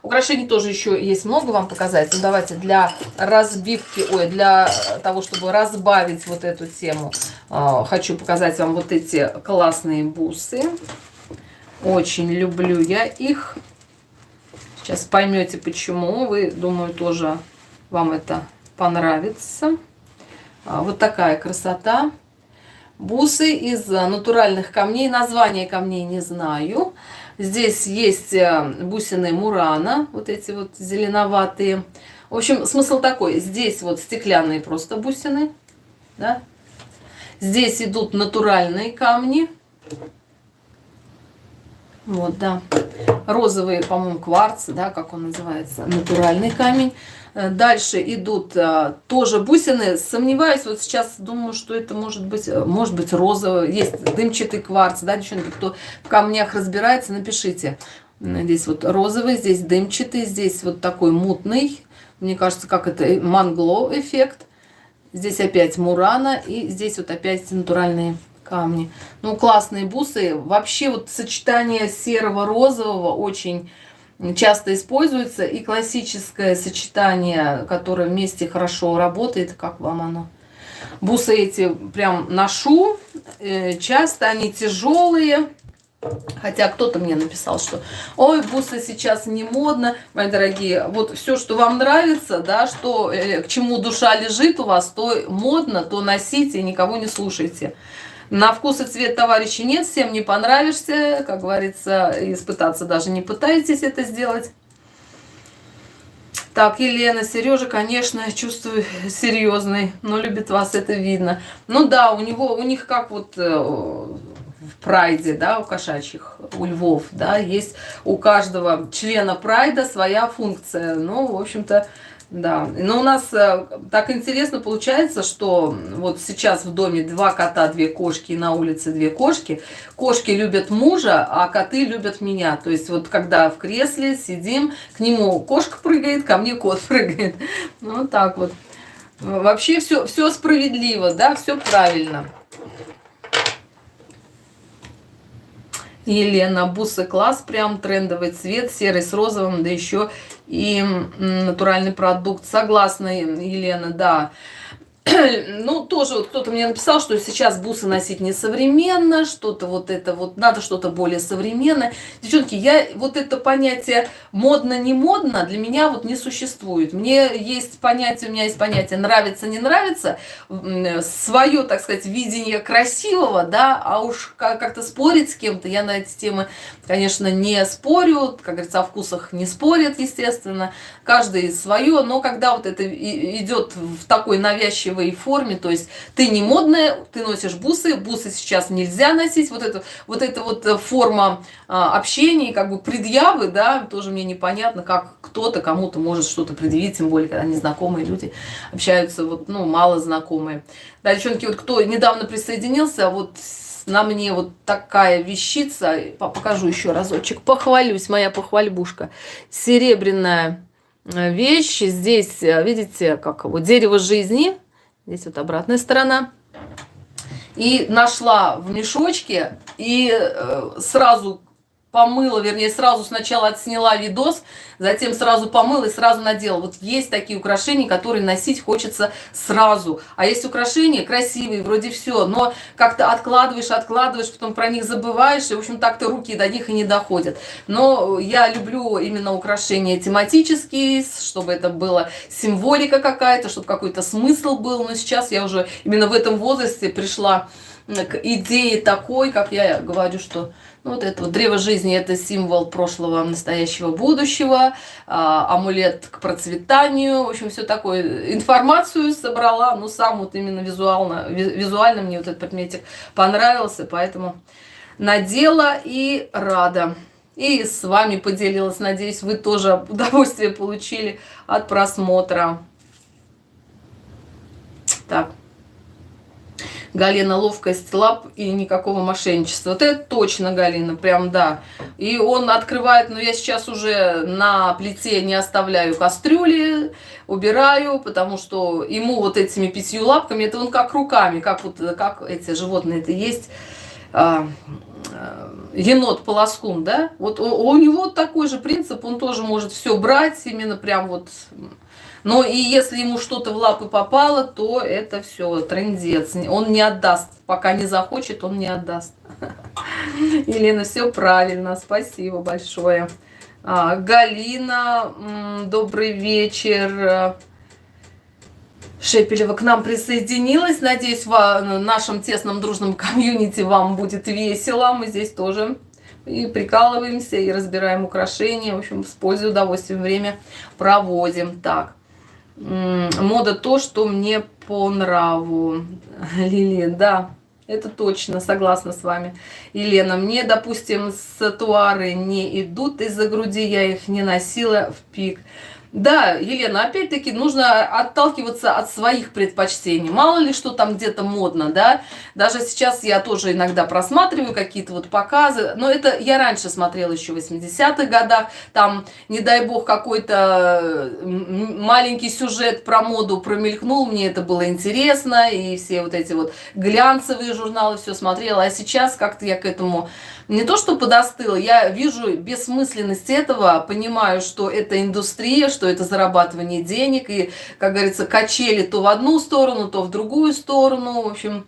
Украшений тоже еще есть много вам показать. Ну, давайте для разбивки, для того, чтобы разбавить вот эту тему, хочу показать вам вот эти классные бусы. Очень люблю я их. Сейчас поймете почему. Вы, думаю, тоже вам это понравится. Вот такая красота. Бусы из натуральных камней. Название камней не знаю. Здесь есть бусины Мурана, вот эти вот зеленоватые. В общем, смысл такой. Здесь вот стеклянные просто бусины. Да? Здесь идут натуральные камни. Вот, да. Розовый, по-моему, кварц, да, как он называется, натуральный камень. Дальше идут тоже бусины. Сомневаюсь, вот сейчас думаю, что это может быть розовый. Есть дымчатый кварц, да, девчонки, кто в камнях разбирается, напишите. Здесь вот розовый, здесь дымчатый, здесь вот такой мутный. Мне кажется, как это мангло эффект. Здесь опять мурана, и здесь вот опять натуральные камни. Ну, классные бусы. Вообще вот сочетание серого-розового очень часто используется. И классическое сочетание, которое вместе хорошо работает. Как вам оно? Бусы эти прям ношу. Часто они тяжелые. Хотя кто-то мне написал, что ой, бусы сейчас не модно. Мои дорогие, вот все, что вам нравится, да, что, к чему душа лежит у вас, то модно, то носите, никого не слушайте. На вкус и цвет, товарищи, нет, всем не понравишься, как говорится, испытаться даже не пытайтесь это сделать. Так, Елена, Сережа, конечно, чувствую серьезный, но любит вас, это видно. Ну да, у них как вот в прайде, да, у кошачьих, у львов, да, есть у каждого члена прайда своя функция. Ну, в общем-то, да. Но у нас так интересно получается, что вот сейчас в доме 2 кота, 2 кошки, и на улице 2 кошки. Кошки любят мужа, а коты любят меня. То есть вот когда в кресле сидим, к нему кошка прыгает, ко мне кот прыгает. Вот так вот. Вообще все справедливо, да, все правильно. Елена, бусы класс, прям трендовый цвет, серый с розовым, да еще и натуральный продукт. Согласна, Елена, да. Ну, тоже вот кто-то мне написал, что сейчас бусы носить несовременно, что-то вот это вот, надо что-то более современное. Девчонки, я вот это понятие модно-не модно для меня вот не существует. Мне есть понятие, у меня есть понятие нравится, не нравится, свое, так сказать, видение красивого, да, а уж как-то спорить с кем-то, я на эти темы, конечно, не спорю, как говорится, о вкусах не спорят, естественно, каждый свое, но когда вот это идет в такой навязчивой форме, то есть ты не модная, ты носишь бусы, бусы сейчас нельзя носить, вот эта форма общения, как бы предъявы, да, тоже мне непонятно, как кто-то кому-то может что-то предъявить, тем более, когда незнакомые люди общаются, вот, ну, мало знакомые. Да, девчонки, вот кто недавно присоединился, вот на мне вот такая вещица, покажу еще разочек, похвалюсь, моя похвальбушка, серебряная вещь, здесь, видите, как вот дерево жизни, здесь вот обратная сторона. И нашла в мешочке и сразу помыла, вернее, сразу сначала отсняла видос, затем сразу помыла и сразу надела. Вот есть такие украшения, которые носить хочется сразу. А есть украшения красивые, вроде все, но как-то откладываешь, потом про них забываешь, и, в общем, так-то руки до них и не доходят. Но я люблю именно украшения тематические, чтобы это была символика какая-то, чтобы какой-то смысл был. Но сейчас я уже именно в этом возрасте пришла к идее такой, как я говорю, что ну, вот это вот древо жизни – это символ прошлого, настоящего, будущего, амулет к процветанию, в общем, все такое. Информацию собрала, но сам вот именно визуально мне вот этот предметик понравился, поэтому надела и рада. И с вами поделилась, надеюсь, вы тоже удовольствие получили от просмотра. Так. Галина, ловкость лап и никакого мошенничества. Вот это точно, Галина, прям да. И он открывает, но я сейчас уже на плите не оставляю кастрюли, убираю, потому что ему вот этими 5 лапками, это он как руками, как вот как эти животные это есть. Енот-полоскун, да? Вот у него такой же принцип, он тоже может все брать, именно прям вот. Но и если ему что-то в лапы попало, то это все, трындец. Он не отдаст. Пока не захочет, он не отдаст. Елена, все правильно. Спасибо большое. Галина, добрый вечер. Шепелева к нам присоединилась. Надеюсь, в нашем тесном дружном комьюнити вам будет весело. Мы здесь тоже и прикалываемся, и разбираем украшения. В общем, с пользой, удовольствием время проводим. Так. Мода то, что мне по нраву. Лилия, да, это точно, согласна с вами. Елена, мне, допустим, сатуары не идут из-за груди, я их не носила в пик. Да, Елена, опять-таки нужно отталкиваться от своих предпочтений. Мало ли, что там где-то модно, да. Даже сейчас я тоже иногда просматриваю какие-то вот показы. Но это я раньше смотрела еще в 80-х годах. Там, не дай бог, какой-то маленький сюжет про моду промелькнул. Мне это было интересно. И все вот эти вот глянцевые журналы все смотрела. А сейчас как-то я к этому не то что подостыла, я вижу бессмысленность этого, понимаю, что это индустрия, что это зарабатывание денег, и, как говорится, качели то в одну сторону, то в другую сторону, в общем,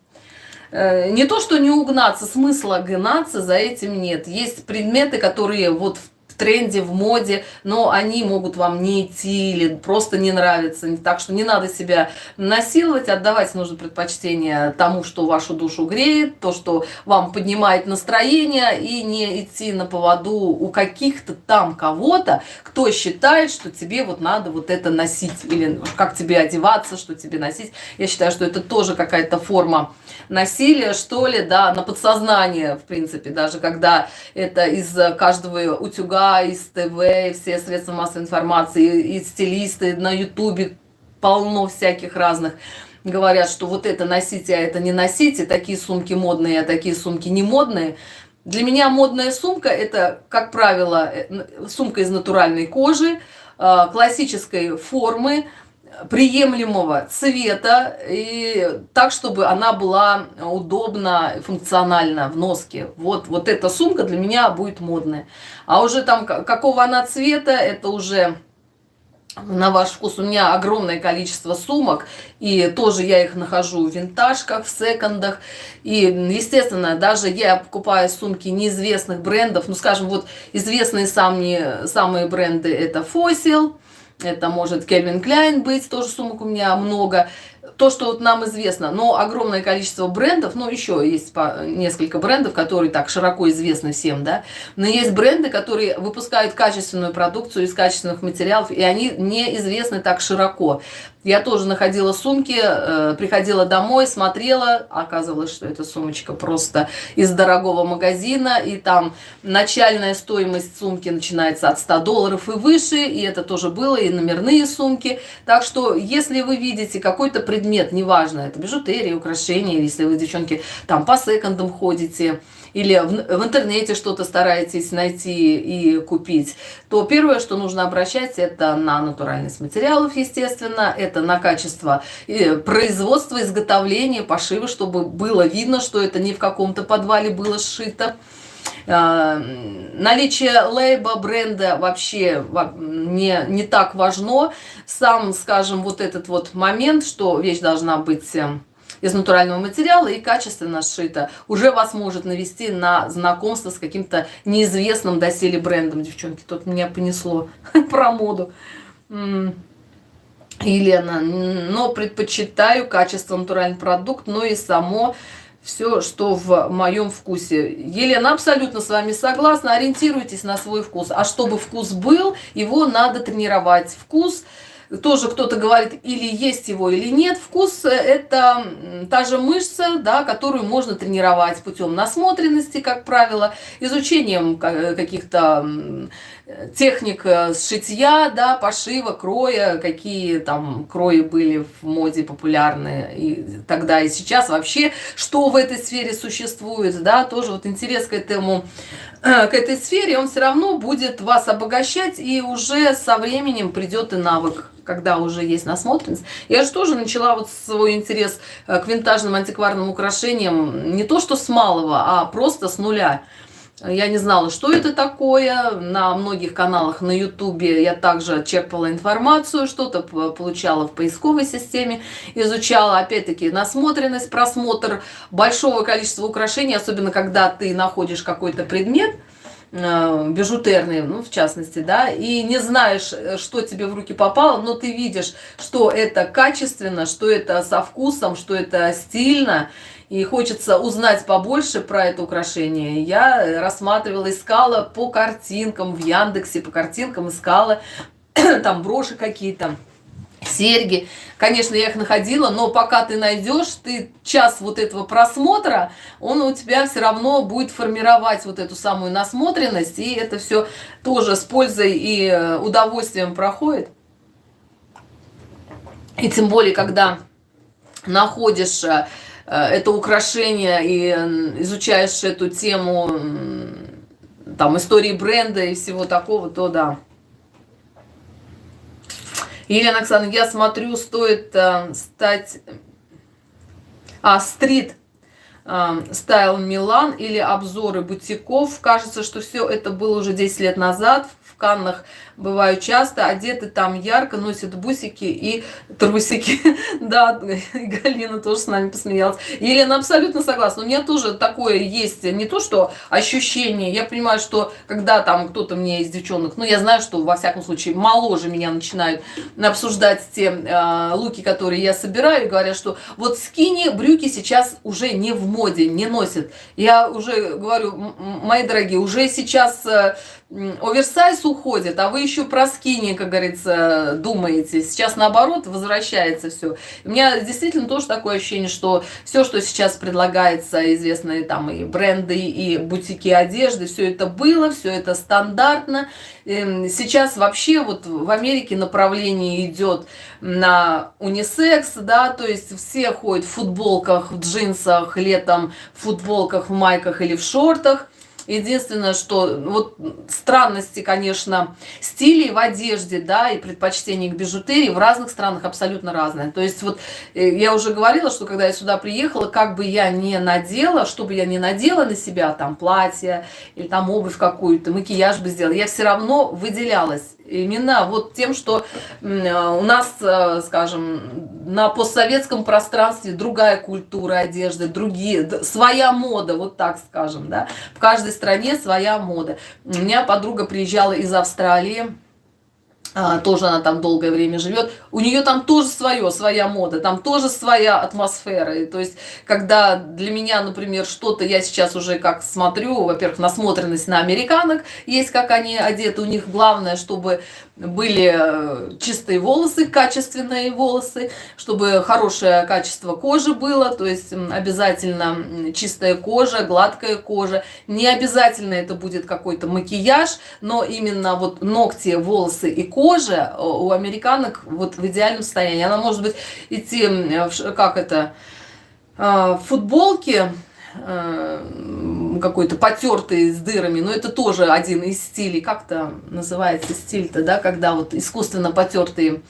не то что не угнаться, смысла гнаться за этим нет. Есть предметы, которые вот в тренде, в моде, но они могут вам не идти или просто не нравятся. Так что не надо себя насиловать, отдавать нужно предпочтение тому, что вашу душу греет, то, что вам поднимает настроение, и не идти на поводу у каких-то там кого-то, кто считает, что тебе вот надо вот это носить, или как тебе одеваться, что тебе носить. Я считаю, что это тоже какая-то форма насилия, что ли, да, на подсознание, в принципе, даже когда это из каждого утюга, из ТВ, все средства массовой информации, и стилисты на Ютубе полно всяких разных говорят, что вот это носите, а это не носите, такие сумки модные, а такие сумки не модные. Для меня модная сумка – это, как правило, сумка из натуральной кожи, классической формы, приемлемого цвета, и так, чтобы она была удобна, функциональна в носке. Вот эта сумка для меня будет модная. А уже там какого она цвета, это уже на ваш вкус. У меня огромное количество сумок, и тоже я их нахожу в винтажках, в секондах. И, естественно, даже я покупаю сумки неизвестных брендов, ну, скажем, вот известные самые бренды – это Fossil, это может Calvin Klein быть, тоже сумок у меня много. То, что вот нам известно, но огромное количество брендов, ну, еще есть несколько брендов, которые так широко известны всем, да, но есть бренды, которые выпускают качественную продукцию из качественных материалов, и они не известны так широко. Я тоже находила сумки, приходила домой, смотрела, оказывалось, что эта сумочка просто из дорогого магазина, и там начальная стоимость сумки начинается от $100 и выше, и это тоже было, и номерные сумки. Так что, если вы видите какой-то предмет, неважно, это бижутерия, украшения, если вы, девчонки, там по секондам ходите, или в интернете что-то стараетесь найти и купить, то первое, что нужно обращать, это на натуральность материалов, естественно, это на качество производства, изготовления, пошива, чтобы было видно, что это не в каком-то подвале было сшито. Наличие лейба, бренда вообще не так важно. Сам, скажем, вот этот вот момент, что вещь должна быть из натурального материала и качественно сшита, уже вас может навести на знакомство с каким-то неизвестным доселе брендом. Девчонки, тут меня понесло про моду. Елена, но предпочитаю качество натуральный продукт, но и само все, что в моем вкусе. Елена, абсолютно с вами согласна. Ориентируйтесь на свой вкус. А чтобы вкус был, его надо тренировать. Вкус тоже кто-то говорит, или есть его, или нет. Вкус – это та же мышца, да, которую можно тренировать путем насмотренности, как правило, изучением каких-то техник сшитья, да, пошива, кроя, какие там крои были в моде популярны и тогда, и сейчас вообще, что в этой сфере существует, да, тоже вот интерес к этой сфере, он все равно будет вас обогащать, и уже со временем придет и навык, когда уже есть насмотренность. Я же тоже начала вот свой интерес к винтажным антикварным украшениям не то что с малого, а просто с нуля. Я не знала, что это такое. На многих каналах на Ютубе я также черпала информацию, что-то получала в поисковой системе, изучала, опять-таки, насмотренность, просмотр большого количества украшений, особенно когда ты находишь какой-то предмет, бижутерные, ну, в частности, да, и не знаешь, что тебе в руки попало, но ты видишь, что это качественно, что это со вкусом, что это стильно, и хочется узнать побольше про это украшение. Я рассматривала, искала по картинкам в Яндексе, по картинкам искала там броши какие-то, серьги. Конечно, я их находила, но пока ты найдешь, ты час вот этого просмотра, он у тебя все равно будет формировать вот эту самую насмотренность, и это все тоже с пользой и удовольствием проходит. И тем более, когда находишь это украшение и изучаешь эту тему там истории бренда и всего такого, то да. Елена Оксана, я смотрю, стоит стать... стрит стайл Милан или обзоры бутиков. Кажется, что все это было уже 10 лет назад. В Каннах бываю часто, одеты там ярко, носят бусики и трусики. Да, Галина тоже с нами посмеялась. Елена, абсолютно согласна. У меня тоже такое есть, не то что ощущение. Я понимаю, что когда там кто-то мне из девчонок, ну я знаю, что во всяком случае моложе меня начинают обсуждать те луки, которые я собираю, и говорят, что вот скини брюки сейчас уже не в моде, не носят. Я уже говорю, мои дорогие, уже сейчас оверсайз уходит, а вы еще про скини, как говорится, думаете. Сейчас наоборот возвращается все. У меня действительно тоже такое ощущение, что все, что сейчас предлагается, известные там и бренды, и бутики одежды, все это было, все это стандартно. Сейчас вообще вот в Америке направление идет на унисекс, да, то есть все ходят в футболках, в джинсах, летом в футболках, в майках или в шортах. Единственное, что вот странности, конечно, стилей в одежде, да, и предпочтений к бижутерии в разных странах абсолютно разные. То есть вот я уже говорила, что когда я сюда приехала, как бы я ни надела, что бы я ни надела на себя, там платье или там обувь какую-то, макияж бы сделала, я все равно выделялась. Именно вот тем, что у нас, скажем, на постсоветском пространстве другая культура одежды, другие, своя мода, вот так скажем, да. В каждой стране своя мода. У меня подруга приезжала из Австралии, тоже она там долгое время живет, у нее там тоже своя мода, там тоже своя атмосфера. И то есть, когда для меня, например, что-то, я сейчас уже как смотрю, во-первых, насмотренность на американок, есть как они одеты, у них главное, чтобы были чистые волосы, качественные волосы, чтобы хорошее качество кожи было, то есть обязательно чистая кожа, гладкая кожа, не обязательно это будет какой-то макияж, но именно вот ногти, волосы и кожа у американок вот в идеальном состоянии. Она может быть идти, как это, в футболке, какой-то потертый с дырами, но это тоже один из стилей. Как-то называется стиль-то, да, когда вот искусственно потертые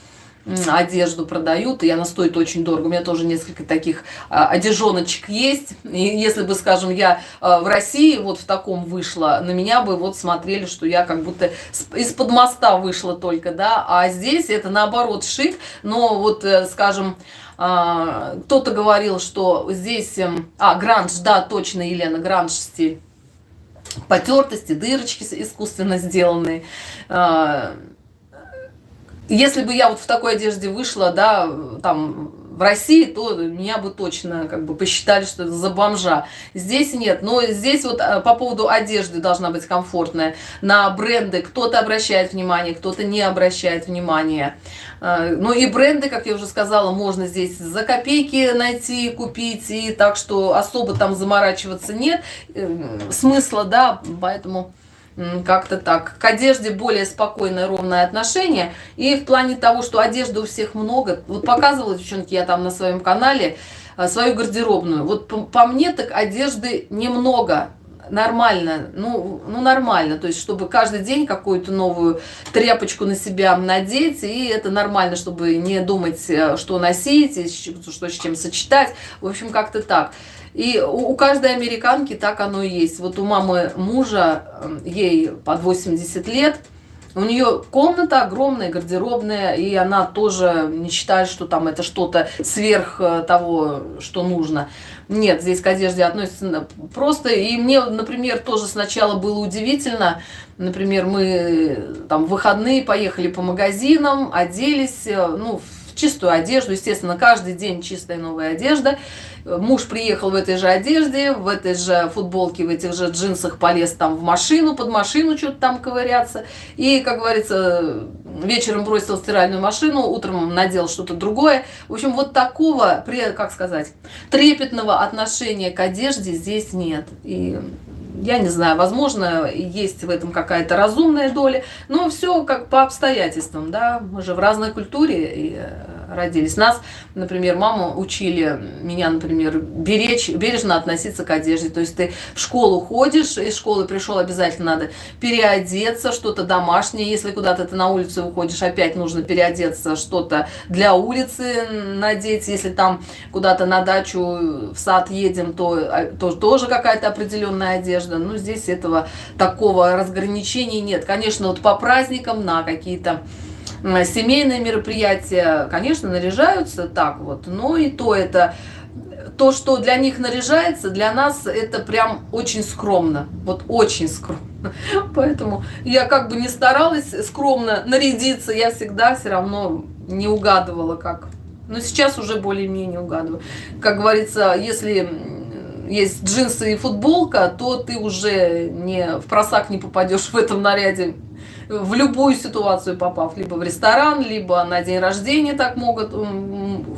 одежду продают, и она стоит очень дорого. У меня тоже несколько таких одежоночек есть. И если бы, скажем, я в России вот в таком вышла, на меня бы вот смотрели, что я как будто из-под моста вышла только, да, а здесь это наоборот шик, но вот, скажем, кто-то говорил, что здесь... гранж, да, точно, Елена, гранж стиль. Потертости, дырочки искусственно сделанные. Если бы я вот в такой одежде вышла, да, там, в России, то меня бы точно как бы посчитали, что это за бомжа. Здесь нет. Но здесь вот по поводу одежды должна быть комфортная. На бренды кто-то обращает внимание, кто-то не обращает внимания. Ну и бренды, как я уже сказала, можно здесь за копейки найти, купить. И так что особо там заморачиваться нет смысла, да, поэтому... Как-то так. К одежде более спокойное, ровное отношение. И в плане того, что одежды у всех много. Вот показывала, девчонки, я там на своем канале свою гардеробную. Вот по мне так одежды немного. Нормально. Ну, нормально. То есть, чтобы каждый день какую-то новую тряпочку на себя надеть. И это нормально, чтобы не думать, что носить, и что с чем сочетать. В общем, как-то так. И у каждой американки так оно и есть. Вот у мамы мужа, ей под 80 лет, у нее комната огромная, гардеробная, и она тоже не считает, что там это что-то сверх того, что нужно. Нет, здесь к одежде относится просто. И мне, например, тоже сначала было удивительно. Например, мы там в выходные поехали по магазинам, оделись, ну, в чистую одежду. Естественно, каждый день чистая новая одежда. Муж приехал в этой же одежде, в этой же футболке, в этих же джинсах, полез там в машину, под машину что-то там ковыряться. И, как говорится, вечером бросил стиральную машину, утром надел что-то другое. В общем, вот такого, как сказать, трепетного отношения к одежде здесь нет. И я не знаю, возможно, есть в этом какая-то разумная доля, но все как по обстоятельствам, да, мы же в разной культуре, и родились. Нас, например, мама учили, меня, например, бережно относиться к одежде. То есть ты в школу ходишь, из школы пришел, обязательно надо переодеться, что-то домашнее. Если куда-то ты на улицу выходишь, опять нужно переодеться, что-то для улицы надеть. Если там куда-то на дачу, в сад едем, то тоже какая-то определенная одежда. Но здесь этого такого разграничения нет. Конечно, вот по праздникам, на какие-то семейные мероприятия, конечно, наряжаются так вот, но и то это, то, что для них наряжается, для нас это прям очень скромно, вот очень скромно. Поэтому я как бы не старалась скромно нарядиться, я всегда все равно не угадывала как. Но сейчас уже более-менее угадываю. Как говорится, если есть джинсы и футболка, то ты уже не в просак не попадешь в этом наряде, в любую ситуацию попав, либо в ресторан, либо на день рождения так могут,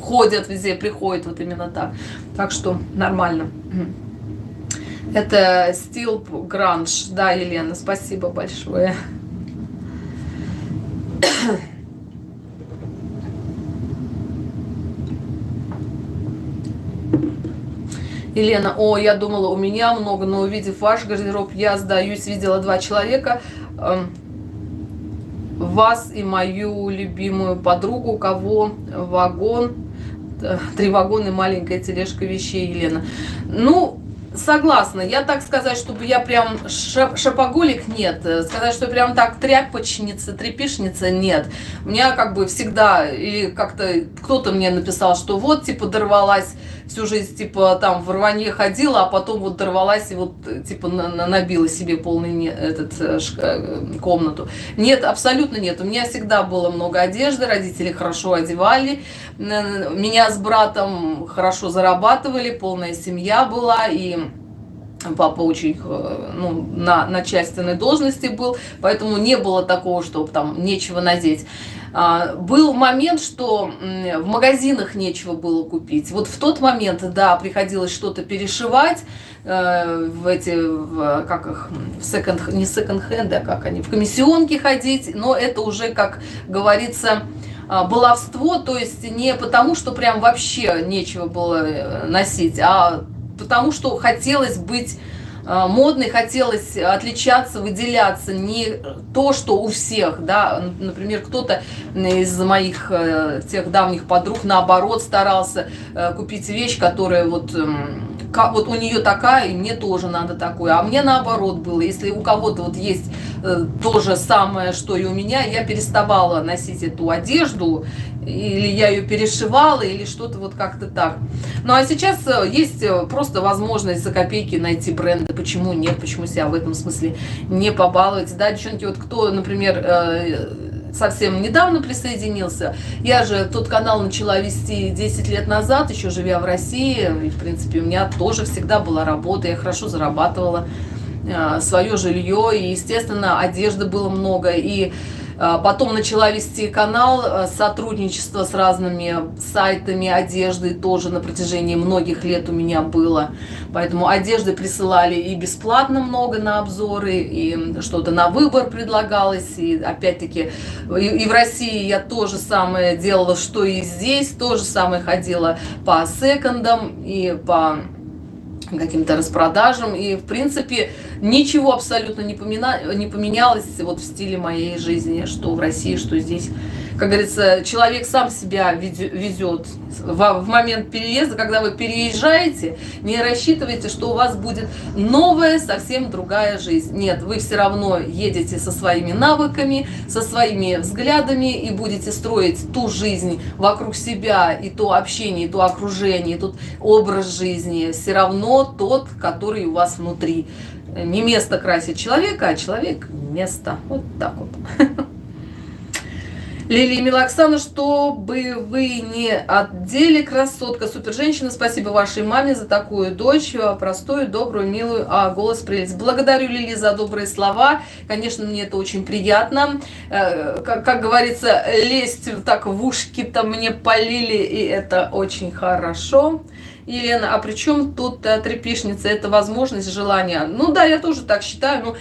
ходят везде, приходят вот именно так. Так что нормально. Это стил гранж, да, Елена, спасибо большое. Елена, о, я думала, у меня много, но увидев ваш гардероб, я сдаюсь. Видела 2 человека, вас и мою любимую подругу, у кого вагон, 3 вагона и маленькая тележка вещей, Елена. Ну, согласна. Я так сказать, чтобы я прям шопоголик, нет. Сказать, что прям так тряпочница, трепишница, нет. У меня как бы всегда, или как-то кто-то мне написал, что вот, типа, дорвалась всю жизнь, типа, там в рванье ходила, а потом вот дорвалась и вот, типа, набила себе полный комнату. Нет, абсолютно нет. У меня всегда было много одежды, родители хорошо одевали, меня с братом хорошо зарабатывали, полная семья была, и папа очень, ну, на начальственной должности был, поэтому не было такого, что там нечего надеть. Был момент, что в магазинах нечего было купить. Вот в тот момент, да, приходилось что-то перешивать в эти, как их, не секонд-хенд, а как они, в комиссионки ходить, но это уже, как говорится, баловство, то есть не потому, что прям вообще нечего было носить, а потому что хотелось быть модной, хотелось отличаться, выделяться, не то, что у всех, да, например, кто-то из моих тех давних подруг, наоборот, старался купить вещь, которая вот у нее такая, и мне тоже надо такое, а мне наоборот было, если у кого-то вот есть то же самое, что и у меня, я переставала носить эту одежду, или я ее перешивала, или что-то вот как-то так. Ну а сейчас есть просто возможность за копейки найти бренды, почему нет, почему себя в этом смысле не побаловать, да, девчонки, вот кто, например, совсем недавно присоединился. Я же тот канал начала вести 10 лет назад, еще живя в России. И, в принципе, у меня тоже всегда была работа, я хорошо зарабатывала свое жилье. И, естественно, одежды было много. И потом начала вести канал, сотрудничество с разными сайтами одежды тоже на протяжении многих лет у меня было. Поэтому одежды присылали и бесплатно много на обзоры, и что-то на выбор предлагалось. И опять-таки и в России я то же самое делала, что и здесь. То же самое ходила по секондам и по каким-то распродажам, и в принципе ничего абсолютно не поменялось вот в стиле моей жизни, что в России, что здесь. Как говорится, человек сам себя везет в момент переезда. Когда вы переезжаете, не рассчитывайте, что у вас будет новая, совсем другая жизнь. Нет, вы все равно едете со своими навыками, со своими взглядами и будете строить ту жизнь вокруг себя, и то общение, и то окружение, и тот образ жизни все равно тот, который у вас внутри. Не место красит человека, а человек место. Вот так вот. Лилия Милоксана, чтобы вы не отдели, красотка, супер женщина. Спасибо вашей маме за такую дочь, простую, добрую, милую, а голос прелесть. Благодарю, Лили, за добрые слова. Конечно, мне это очень приятно. Как говорится, лезть так в ушки-то мне полили, и это очень хорошо. Елена, а при чем тут трепишница? Это возможность, желание? Ну да, я тоже так считаю. Ну,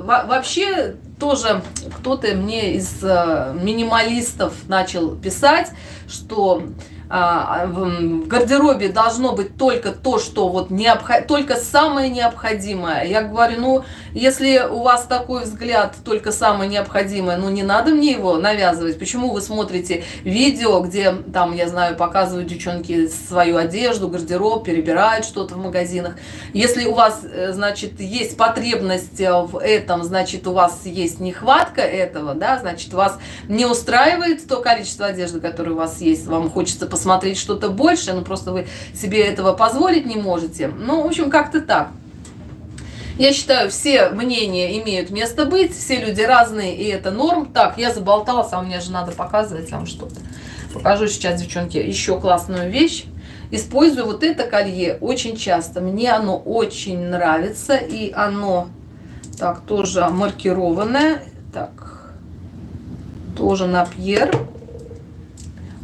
вообще тоже кто-то мне из минималистов начал писать, что в гардеробе должно быть только то, что вот только самое необходимое. Я говорю, ну, если у вас такой взгляд, только самое необходимое, ну, не надо мне его навязывать. Почему вы смотрите видео, где там, я знаю, показывают девчонки свою одежду, гардероб, перебирают что-то в магазинах. Если у вас, значит, есть потребность в этом, значит, у вас есть нехватка этого, да, значит, вас не устраивает то количество одежды, которое у вас есть, вам хочется посмотреть что-то больше, но просто вы себе этого позволить не можете. Ну, в общем, как-то так. Я считаю, все мнения имеют место быть, все люди разные, и это норм. Так, я заболталась, а мне же надо показывать вам что-то. Покажу сейчас, девчонки, еще классную вещь. Использую вот это колье очень часто. Мне оно очень нравится, и оно, так, тоже маркированное. Так, тоже на Пьер.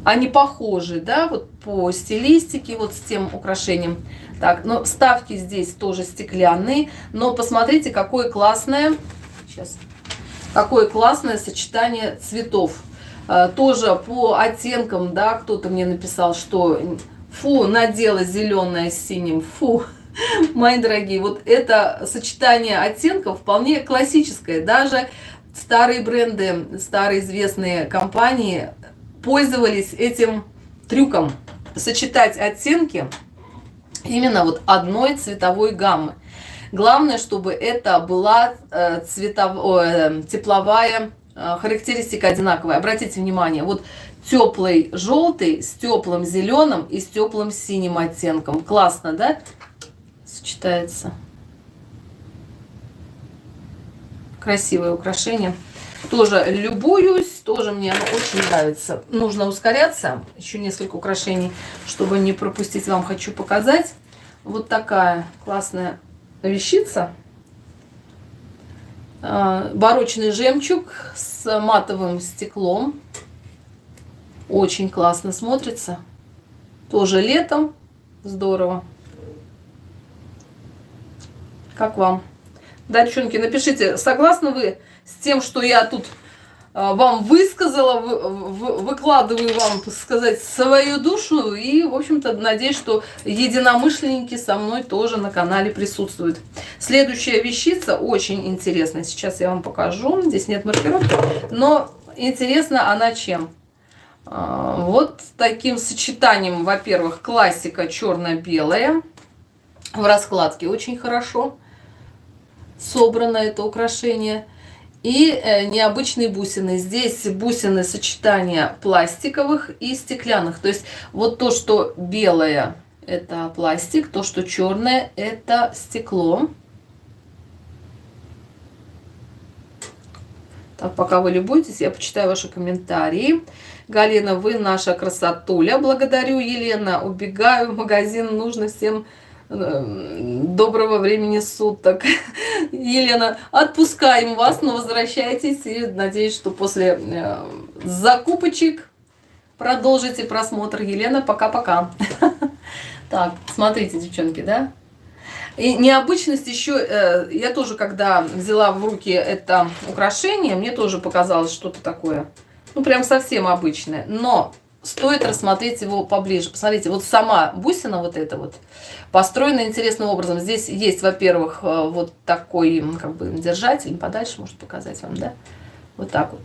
Они похожи, да, вот по стилистике, вот с тем украшением. Так, но вставки здесь тоже стеклянные, но посмотрите, какое классное, сейчас, какое классное сочетание цветов. Тоже по оттенкам, да, кто-то мне написал, что фу, надела зеленое с синим, фу. Мои дорогие, вот это сочетание оттенков вполне классическое. Даже старые бренды, старые известные компании пользовались этим трюком. Сочетать оттенки именно вот одной цветовой гаммы. Главное, чтобы это была тепловая характеристика одинаковая. Обратите внимание, вот теплый желтый с теплым зеленым и с теплым синим оттенком. Классно, да? Сочетается. Красивое украшение. Тоже любуюсь, тоже мне оно очень нравится. Нужно ускоряться. Еще несколько украшений, чтобы не пропустить, вам хочу показать. Вот такая классная вещица. Барочный жемчуг с матовым стеклом. Очень классно смотрится. Тоже летом. Здорово. Как вам? Да, девчонки, напишите, согласны вы с тем, что я тут вам высказала, выкладываю вам, так сказать, свою душу. И, в общем-то, надеюсь, что единомышленники со мной тоже на канале присутствуют. Следующая вещица очень интересная. Сейчас я вам покажу. Здесь нет маркировки. Но интересна она чем? Вот таким сочетанием, во-первых, классика черно-белая. В раскладке очень хорошо собрано это украшение. И необычные бусины. Здесь бусины сочетания пластиковых и стеклянных. То есть вот то, что белое, это пластик, то, что черное, это стекло. Так, пока вы любуетесь, я почитаю ваши комментарии. Галина, вы наша красотуля. Благодарю, Елена. Убегаю в магазин, нужно всем доброго времени суток. Елена, отпускаем вас, но возвращайтесь. И надеюсь, что после закупочек продолжите просмотр. Елена, пока-пока. Так, смотрите, девчонки, да? И необычность еще, я тоже, когда взяла в руки это украшение, мне тоже показалось что-то такое, ну, прям совсем обычное. Но стоит рассмотреть его поближе. Посмотрите, вот сама бусина вот эта вот построена интересным образом. Здесь есть, во-первых, вот такой, как бы, держатель. Подальше, может, показать вам, да? Вот так вот.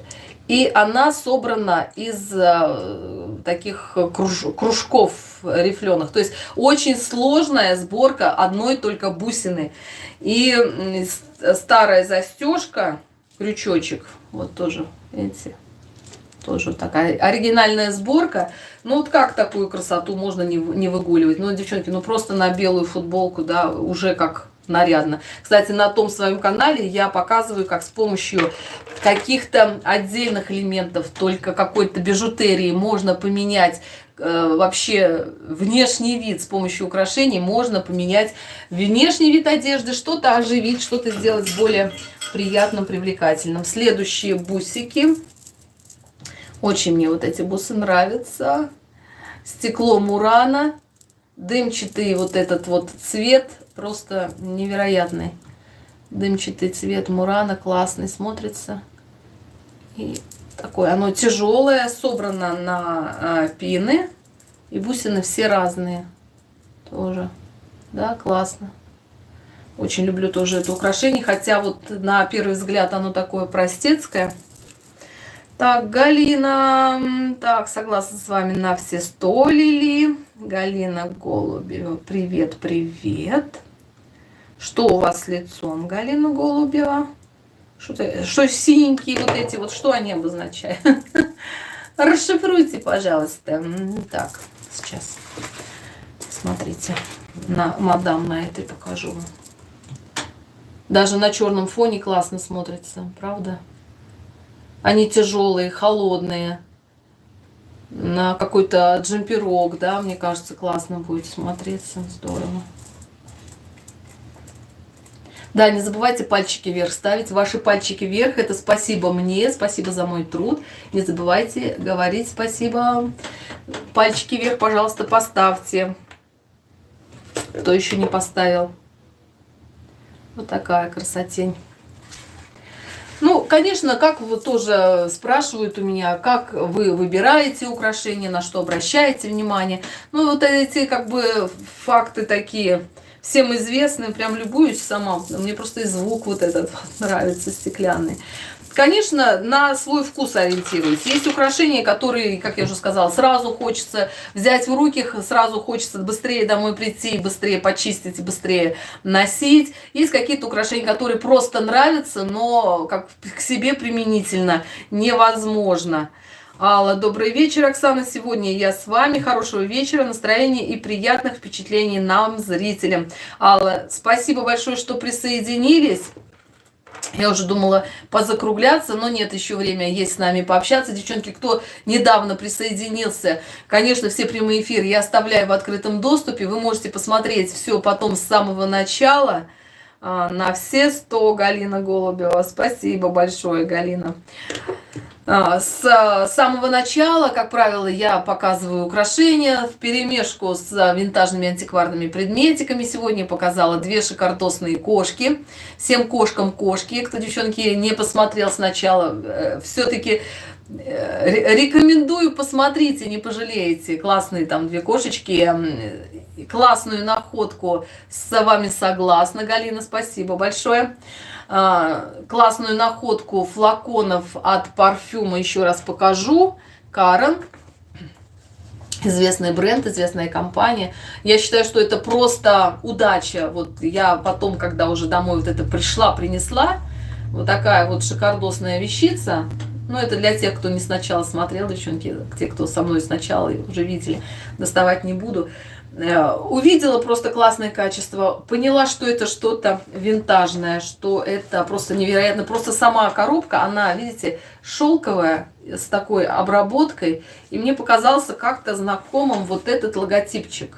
И она собрана из таких кружков рифленых. То есть очень сложная сборка одной только бусины. И старая застежка, крючочек, вот тоже, видите, тоже такая оригинальная сборка. Ну вот как такую красоту можно не выгуливать? Ну, девчонки, ну просто на белую футболку, да, уже как нарядно. Кстати, на том своем канале я показываю, как с помощью каких-то отдельных элементов, только какой-то бижутерии можно поменять вообще внешний вид. С помощью украшений можно поменять внешний вид одежды, что-то оживить, что-то сделать более приятным, привлекательным. Следующие бусики. Очень мне вот эти бусы нравятся. Стекло Мурана. Дымчатый вот этот вот цвет. Просто невероятный. Дымчатый цвет Мурана, классный смотрится. И такое, оно тяжелое, собрано на пины. И бусины все разные. Тоже, да, классно. Очень люблю тоже это украшение, хотя вот на первый взгляд оно такое простецкое. Так, Галина, так, согласна с вами на все 100, Лили. Галина Голубева, привет, привет. Что у вас с лицом, Галина Голубева? Что синенькие вот эти, вот что они обозначают? Расшифруйте, пожалуйста. Так, сейчас, смотрите, на мадам на этой покажу. Даже на черном фоне классно смотрится, правда? Они тяжелые, холодные. На какой-то джемперок, да, мне кажется, классно будет смотреться. Здорово. Да, не забывайте пальчики вверх ставить. Ваши пальчики вверх — это спасибо мне, спасибо за мой труд. Не забывайте говорить спасибо. Пальчики вверх, пожалуйста, поставьте. Кто еще не поставил? Вот такая красотень. Ну, конечно, как вы тоже спрашивают у меня, как вы выбираете украшения, на что обращаете внимание. Ну, вот эти как бы факты такие всем известные, прям любуюсь сама. Мне просто и звук вот этот нравится, стеклянный. Конечно, на свой вкус ориентируюсь. Есть украшения, которые, как я уже сказала, сразу хочется взять в руки, сразу хочется быстрее домой прийти, быстрее почистить, быстрее носить. Есть какие-то украшения, которые просто нравятся, но как к себе применительно невозможно. Алла, добрый вечер, Оксана. Сегодня я с вами. Хорошего вечера, настроения и приятных впечатлений нам, зрителям. Алла, спасибо большое, что присоединились. Я уже думала позакругляться, но нет, еще время есть с нами пообщаться. Девчонки, кто недавно присоединился, конечно, все прямые эфиры я оставляю в открытом доступе. Вы можете посмотреть все потом с самого начала. На все 100, Галина Голубева. Спасибо большое, Галина. С самого начала, как правило, я показываю украшения вперемешку с винтажными антикварными предметиками. Сегодня я показала 2 шикардосные кошки. Всем кошкам кошки. Кто, девчонки, не посмотрел сначала, все-таки рекомендую, посмотрите, не пожалеете. Классные там 2 кошечки. Классную находку с вами согласна, Галина, спасибо большое. Классную находку флаконов от парфюма еще раз покажу. Карен. Известный бренд, известная компания. Я считаю, что это просто удача. Вот я потом, когда уже домой вот это принесла. Вот такая вот шикардосная вещица. Ну, это для тех, кто не сначала смотрел, девчонки. Те, кто со мной сначала уже видели. Доставать не буду. Увидела просто классное качество, поняла, что это что-то винтажное, что это просто невероятно. Просто сама коробка, она, видите, шелковая, с такой обработкой. И мне показался как-то знакомым вот этот логотипчик.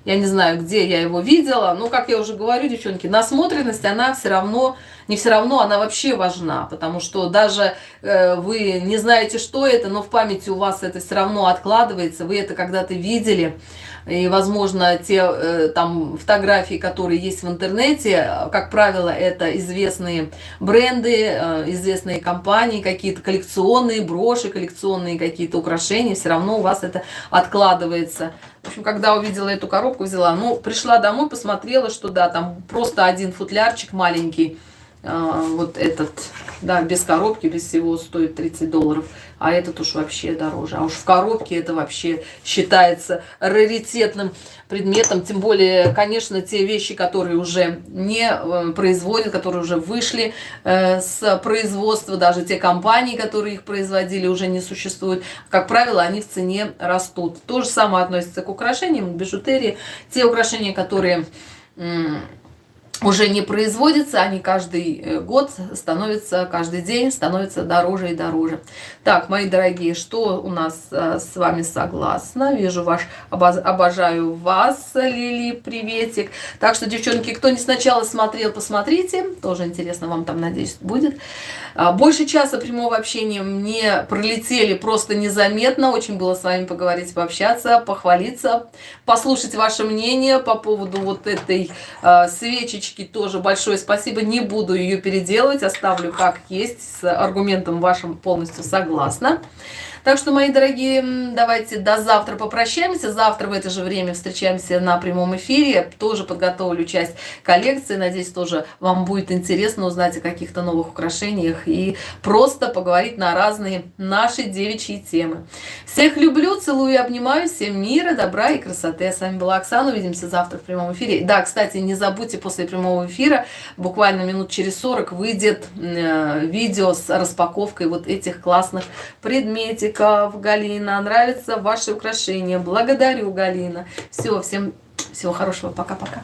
Я не знаю, где я его видела, но, как я уже говорю, девчонки, насмотренность, она все равно, не все равно, она вообще важна, потому что даже вы не знаете, что это, но в памяти у вас это все равно откладывается, вы это когда-то видели. И, возможно, те там фотографии, которые есть в интернете, как правило, это известные бренды, известные компании, какие-то коллекционные броши, коллекционные какие-то украшения, все равно у вас это откладывается. В общем, когда увидела эту коробку, взяла, ну, пришла домой, посмотрела, что да, там просто один футлярчик маленький, вот этот, да, без коробки, без всего стоит $30, а этот уж вообще дороже. А уж в коробке это вообще считается раритетным предметом, тем более, конечно, те вещи, которые уже не производят, которые уже вышли с производства, даже те компании, которые их производили, уже не существуют. Как правило, они в цене растут. То же самое относится к украшениям, к бижутерии. Те украшения, которые уже не производятся, они каждый год становятся, каждый день становятся дороже и дороже. Так, мои дорогие, что у нас с вами согласна? Вижу ваш, обожаю вас, Лили, приветик. Так что, девчонки, кто не сначала смотрел, посмотрите, тоже интересно вам там, надеюсь, будет. Больше часа прямого общения мне пролетели просто незаметно. Очень было с вами поговорить, пообщаться, похвалиться, послушать ваше мнение по поводу вот этой свечечки Галечке тоже большое спасибо. Не буду ее переделывать, оставлю как есть, с аргументом вашим полностью согласна. Так что, мои дорогие, давайте до завтра попрощаемся. Завтра в это же время встречаемся на прямом эфире. Я тоже подготовлю часть коллекции. Надеюсь, тоже вам будет интересно узнать о каких-то новых украшениях и просто поговорить на разные наши девичьи темы. Всех люблю, целую и обнимаю. Всем мира, добра и красоты. С вами была Оксана. Увидимся завтра в прямом эфире. Да, кстати, не забудьте, после прямого эфира, буквально минут через 40, выйдет видео с распаковкой вот этих классных предметиков. Галина, нравятся ваши украшения. Благодарю, Галина. Все, всем всего хорошего. Пока-пока.